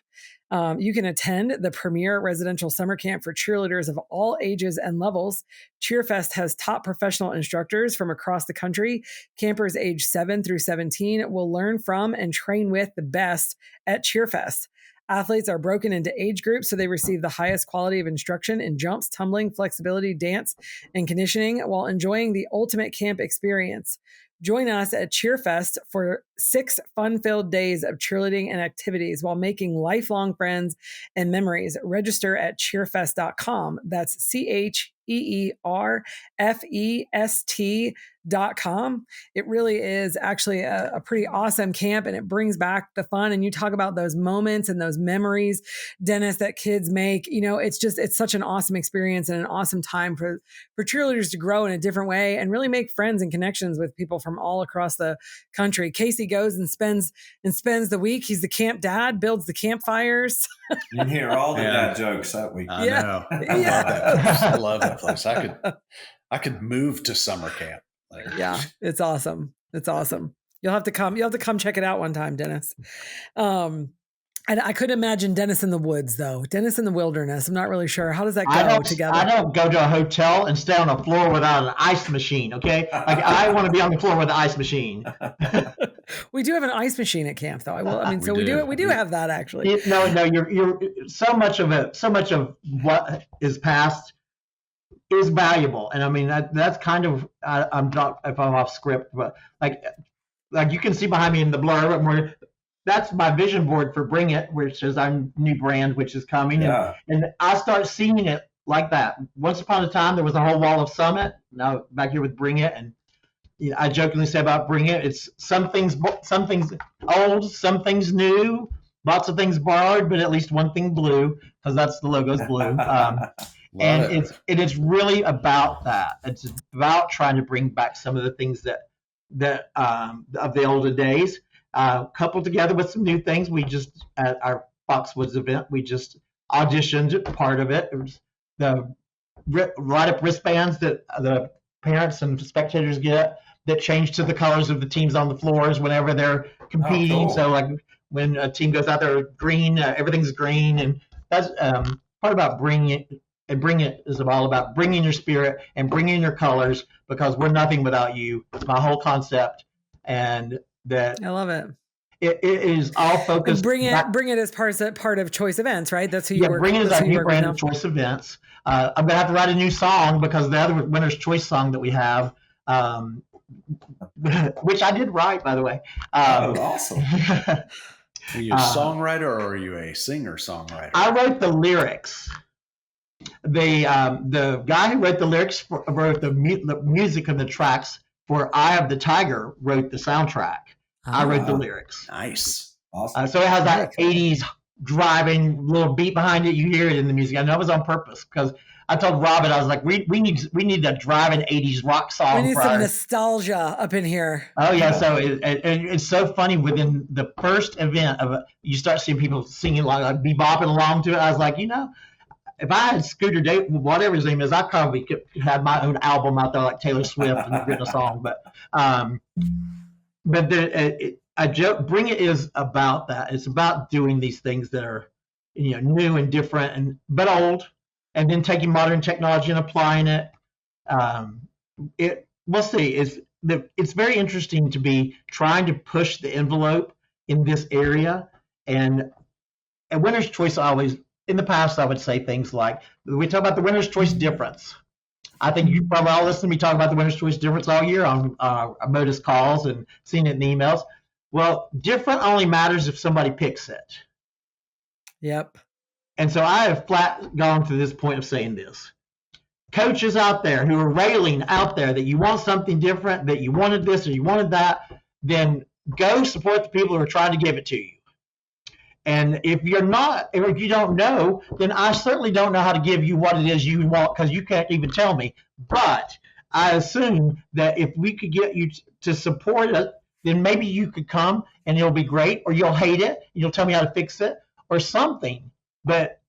You can attend the premier residential summer camp for cheerleaders of all ages and levels. CheerFest has top professional instructors from across the country. Campers age 7 through 17 will learn from and train with the best at CheerFest. Athletes are broken into age groups, so they receive the highest quality of instruction in jumps, tumbling, flexibility, dance, and conditioning while enjoying the ultimate camp experience. Join us at CheerFest for 6 fun-filled days of cheerleading and activities while making lifelong friends and memories. Register at cheerfest.com. That's CheerFest.com. It really is actually a pretty awesome camp, and it brings back the fun. And you talk about those moments and those memories, Dennis, that kids make. It's such an awesome experience and an awesome time for cheerleaders to grow in a different way and really make friends and connections with people from all across the country. Casey goes and spends the week. He's the camp dad, builds the campfires. You can hear all the dad jokes that week. I know. I love that place. I could move to summer camp. Yeah, it's awesome. It's awesome. You'll have to come check it out one time, Dennis. And I could imagine Dennis in the woods, though. Dennis in the wilderness. I'm not really sure. How does that go together? I don't go to a hotel and stay on a floor without an ice machine, okay? Like, I want to be on the floor with an ice machine. We do have an ice machine at camp, though. We do have that, actually. No, you're so much of what is past is valuable. And I mean, that's kind of, I'm not, if I'm off script, but like you can see behind me in the blur, that's my vision board for Bring It, which is our new brand, which is coming. Yeah. And I start seeing it like that. Once upon a time, there was a whole wall of Summit. Now back here with Bring It. And I jokingly say about Bring It, it's some things old, some things new, lots of things borrowed, but at least one thing blue, because that's the logo's blue. And it's really about that. It's about trying to bring back some of the things that of the older days. Coupled together with some new things. We just, at our Foxwoods event, we just auditioned part of it. It was the light-up wristbands that the parents and spectators get that change to the colors of the teams on the floors whenever they're competing. Oh, cool. So like when a team goes out there green, everything's green. And that's part about Bring It. And Bring It is all about bringing your spirit and bringing your colors, because we're nothing without you. It's my whole concept. And that I love it. It is all focused. Bring it as part of Choice Events, right? That's who you work with. Bring It is our new brand of Choice Events. I'm gonna have to write a new song, because the other Winner's Choice song that we have, which I did write, by the way. Awesome. Are you a songwriter or are you a singer-songwriter? I wrote the lyrics. The guy who wrote the lyrics wrote the music and the tracks for Eye of the Tiger, wrote the soundtrack. I wrote the lyrics. Nice. Awesome. So it has that 80s driving little beat behind it. You hear it in the music. I know it was on purpose, because I told Robin, I was like, we need a driving 80s rock song. We need some nostalgia up in here. Oh, yeah. So it's so funny. Within the first event you start seeing people singing, like be bopping along to it. I was like, if I had Scooter Dave, whatever his name is, I probably could have my own album out there like Taylor Swift and written a song. But Bring It is about that. It's about doing these things that are, new and different, but old, and then taking modern technology and applying it. We'll see. It's very interesting to be trying to push the envelope in this area. And at Winner's Choice, in the past, I would say things like, we talk about the Winner's Choice difference. I think you probably all listen to me talk about the Winner's Choice difference all year on MotUS calls and seeing it in emails. Well, different only matters if somebody picks it. Yep. And so I have flat gone to this point of saying this. Coaches out there who are railing out there that you want something different, that you wanted this or you wanted that, then go support the people who are trying to give it to you. And if you don't know, then I certainly don't know how to give you what it is you want, because you can't even tell me. But I assume that if we could get you to support it, then maybe you could come and it'll be great, or you'll hate it. You'll tell me how to fix it or something. But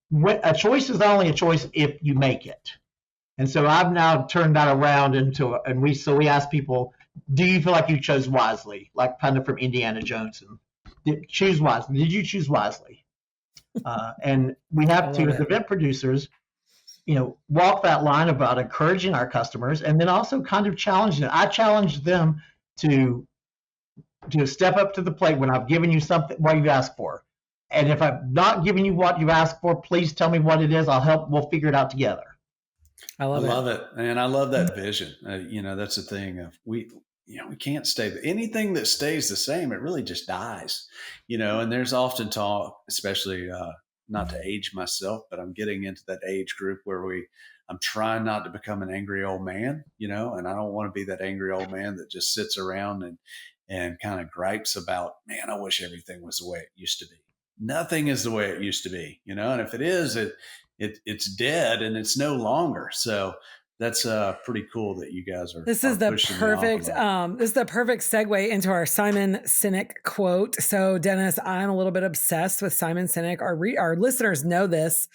a choice is only a choice if you make it. And so I've now turned that around and we ask people, do you feel like you chose wisely? Like kind of from Indiana Jones, and choose wisely. Did you choose wisely? And we have to, as event producers, walk that line about encouraging our customers, and then also kind of challenging it. I challenge them to step up to the plate when I've given you something, what you've asked for. And if I'm not giving you what you've asked for, please tell me what it is. I'll help. We'll figure it out together. I love it. And I love that vision. That's the thing of we can't anything that stays the same. It really just dies, and there's often talk, especially not to age myself, but I'm getting into that age group where I'm trying not to become an angry old man, and I don't want to be that angry old man that just sits around and kind of gripes about, man, I wish everything was the way it used to be. Nothing is the way it used to be, and if it is, it's dead and it's no longer. So that's pretty cool that you guys are. This is the perfect. This is the perfect segue into our Simon Sinek quote. So, Dennis, I'm a little bit obsessed with Simon Sinek. Our listeners know this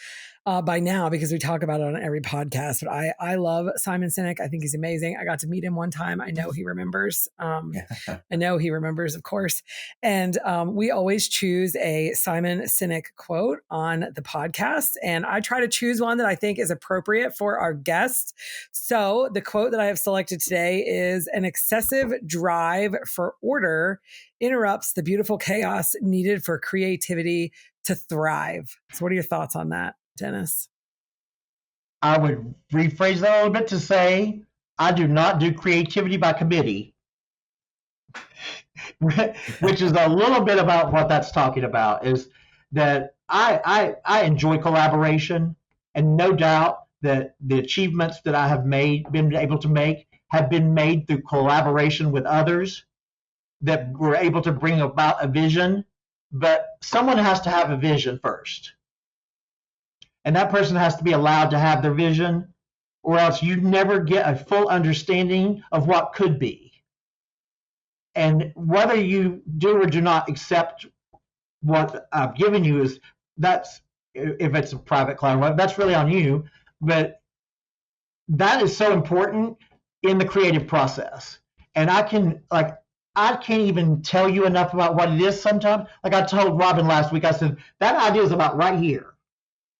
by now because we talk about it on every podcast. But I love Simon Sinek. I think he's amazing. I got to meet him one time. I know he remembers. Of course. And we always choose a Simon Sinek quote on the podcast. And I try to choose one that I think is appropriate for our guest. So the quote that I have selected today is, an excessive drive for order interrupts the beautiful chaos needed for creativity to thrive. So what are your thoughts on that, Dennis? I would rephrase that a little bit to say, I do not do creativity by committee, which is a little bit about what that's talking about, is that I enjoy collaboration, and no doubt that the achievements that I have been able to make have been made through collaboration with others that were able to bring about a vision. But someone has to have a vision first. And that person has to be allowed to have their vision, or else you never get a full understanding of what could be. And whether you do or do not accept what I've given you if it's a private client, that's really on you. But that is so important in the creative process. And I can't even tell you enough about what it is sometimes. Like I told Robin last week, I said, that idea is about right here.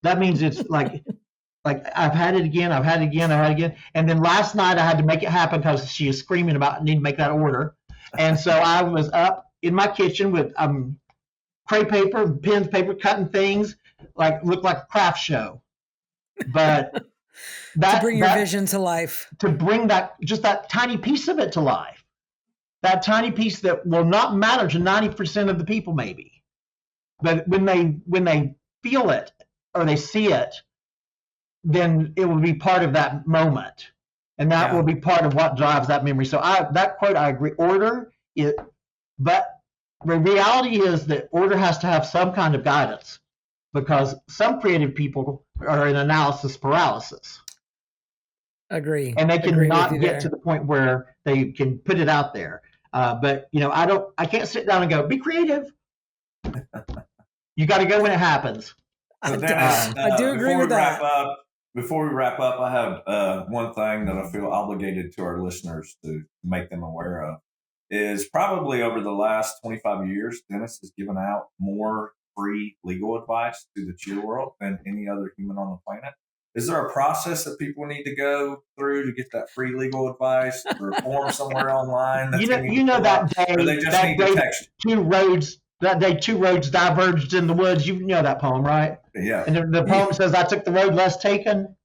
That means it's like I've had it again. And then last night I had to make it happen because she is screaming about, I need to make that order. And so I was up in my kitchen with crepe paper, pens, paper, cutting things, looked like a craft show. But to bring your vision to life. To bring that tiny piece of it to life. That tiny piece that will not matter to 90% of the people maybe. But when they feel it or they see it, then it will be part of that moment. And that will be part of what drives that memory. So that quote, I agree. But the reality is that order has to have some kind of guidance, because some creative people are in analysis paralysis. Agree. And they cannot get to the point where they can put it out there. But I can't sit down and go, be creative. You got to go when it happens. So Dennis, I do agree with that. Before we wrap up, I have one thing that I feel obligated to our listeners to make them aware of is probably over the last 25 years, Dennis has given out more free legal advice to the cheer world than any other human on the planet. Is there a process that people need to go through to get that free legal advice, or a form somewhere online? That day two roads diverged in the woods. You know that poem, right? Yeah. And the poem says, I took the road less taken.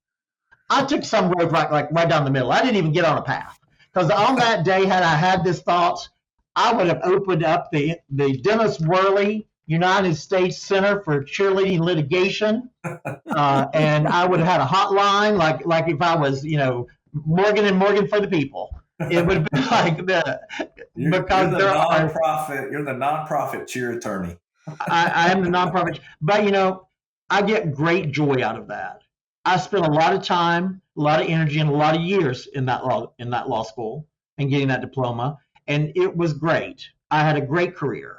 I took some road right down the middle. I didn't even get on a path. Because on that day, had I had this thoughts, I would have opened up the Dennis Worley United States Center for Cheerleading Litigation. And I would have had a hotline like if I was, Morgan and Morgan for the people. It would have been like that. You're the nonprofit cheer attorney. I am the nonprofit, but I get great joy out of that. I spent a lot of time, a lot of energy, and a lot of years in that law school and getting that diploma, and it was great. I had a great career.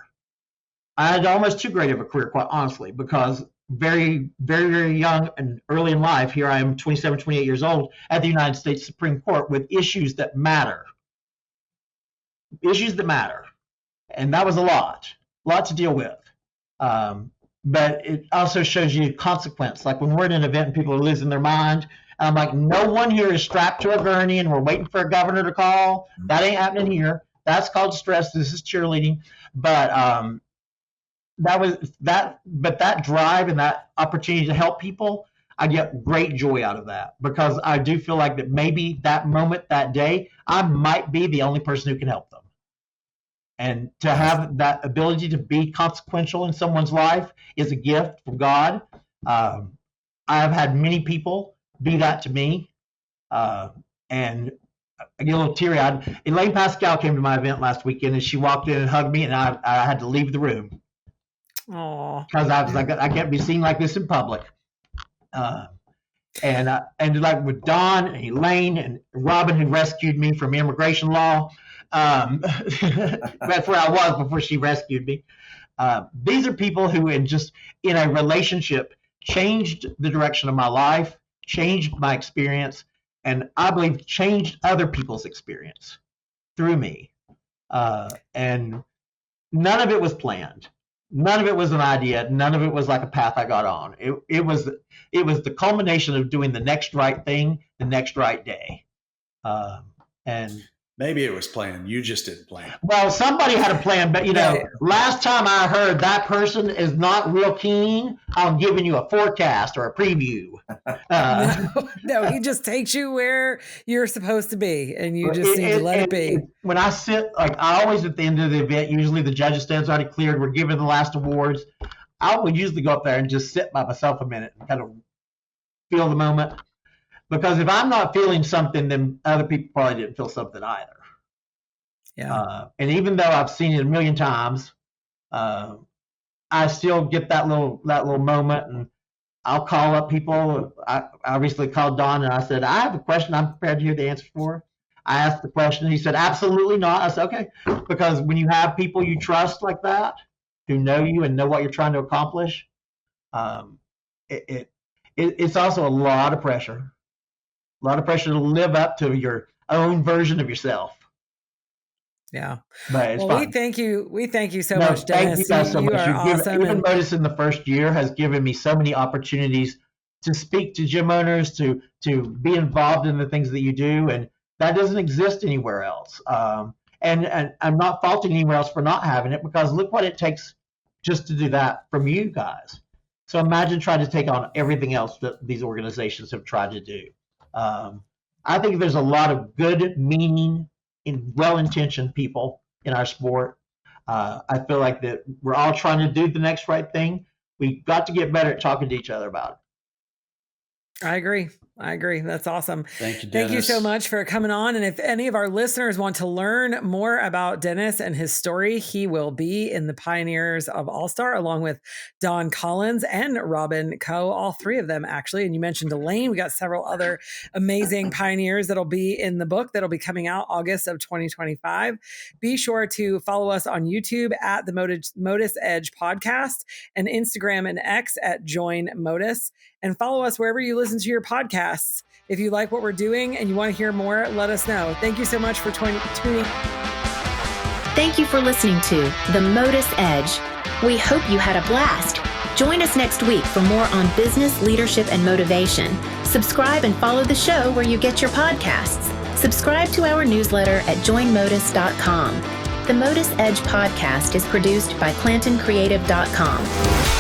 I had almost too great of a career, quite honestly, because very, very, very young and early in life, here I am, 27, 28 years old, at the United States Supreme Court with issues that matter. Issues that matter. And that was a lot to deal with. But it also shows you consequence. Like when we're at an event and people are losing their mind, and I'm like, no one here is strapped to a gurney and we're waiting for a governor to call. That ain't happening here. That's called stress. This is cheerleading. But that drive and that opportunity to help people, I get great joy out of that, because I do feel like that maybe that moment, that day, I might be the only person who can help them. And to have that ability to be consequential in someone's life is a gift from God. I have had many people be that to me. And I get a little teary-eyed. Elaine Pascal came to my event last weekend, and she walked in and hugged me, and I had to leave the room. Oh, because I was like, I can't be seen like this in public. And like with Don and Elaine and Robin, who rescued me from immigration law. That's where I was before she rescued me. These are people who, in a relationship, changed the direction of my life, changed my experience, and I believe changed other people's experience through me. And none of it was planned. None of it was an idea. None of it was like a path I got on. It was the culmination of doing the next right thing, the next right day. And maybe it was planned. You just didn't plan. Well, somebody had a plan, but last time I heard that person is not real keen on giving you a forecast or a preview. No, he just takes you where you're supposed to be, and you just need to let it be. When I sit, like I always at the end of the event, usually the judges stands already cleared, we're giving the last awards. I would usually go up there and just sit by myself a minute and kind of feel the moment. Because if I'm not feeling something, then other people probably didn't feel something either. Yeah. And even though I've seen it a million times, I still get that little moment, and I'll call up people. I recently called Don and I said, I have a question I'm prepared to hear the answer for. I asked the question and he said, absolutely not. I said, okay. Because when you have people you trust like that, who know you and know what you're trying to accomplish, it's also a lot of pressure. A lot of pressure to live up to your own version of yourself. Yeah. But it's fun. We thank you so much, Dennis. Thank you guys so much. Are awesome. Even MotUS in the first year has given me so many opportunities to speak to gym owners, to be involved in the things that you do, and that doesn't exist anywhere else. And I'm not faulting anywhere else for not having it, because look what it takes just to do that from you guys. So imagine trying to take on everything else that these organizations have tried to do. I think there's a lot of good, meaning, and well-intentioned people in our sport. I feel like that we're all trying to do the next right thing. We've got to get better at talking to each other about it. I agree. That's awesome. Thank you, Dennis. Thank you so much for coming on. And if any of our listeners want to learn more about Dennis and his story, he will be in the Pioneers of All-Star along with Don Collins and Robin Coe, all three of them actually. And you mentioned Elaine. We got several other amazing pioneers that'll be in the book that'll be coming out August of 2025. Be sure to follow us on YouTube at the MotUS Edge Podcast and Instagram and X at Join MotUS. And follow us wherever you listen to your podcasts. If you like what we're doing and you want to hear more, let us know. Thank you so much for tuning. Thank you for listening to the MotUS Edge. We hope you had a blast. Join us next week for more on business, leadership, and motivation. Subscribe and follow the show where you get your podcasts. Subscribe to our newsletter at joinmotus.com. The MotUS Edge podcast is produced by ClantonCreative.com.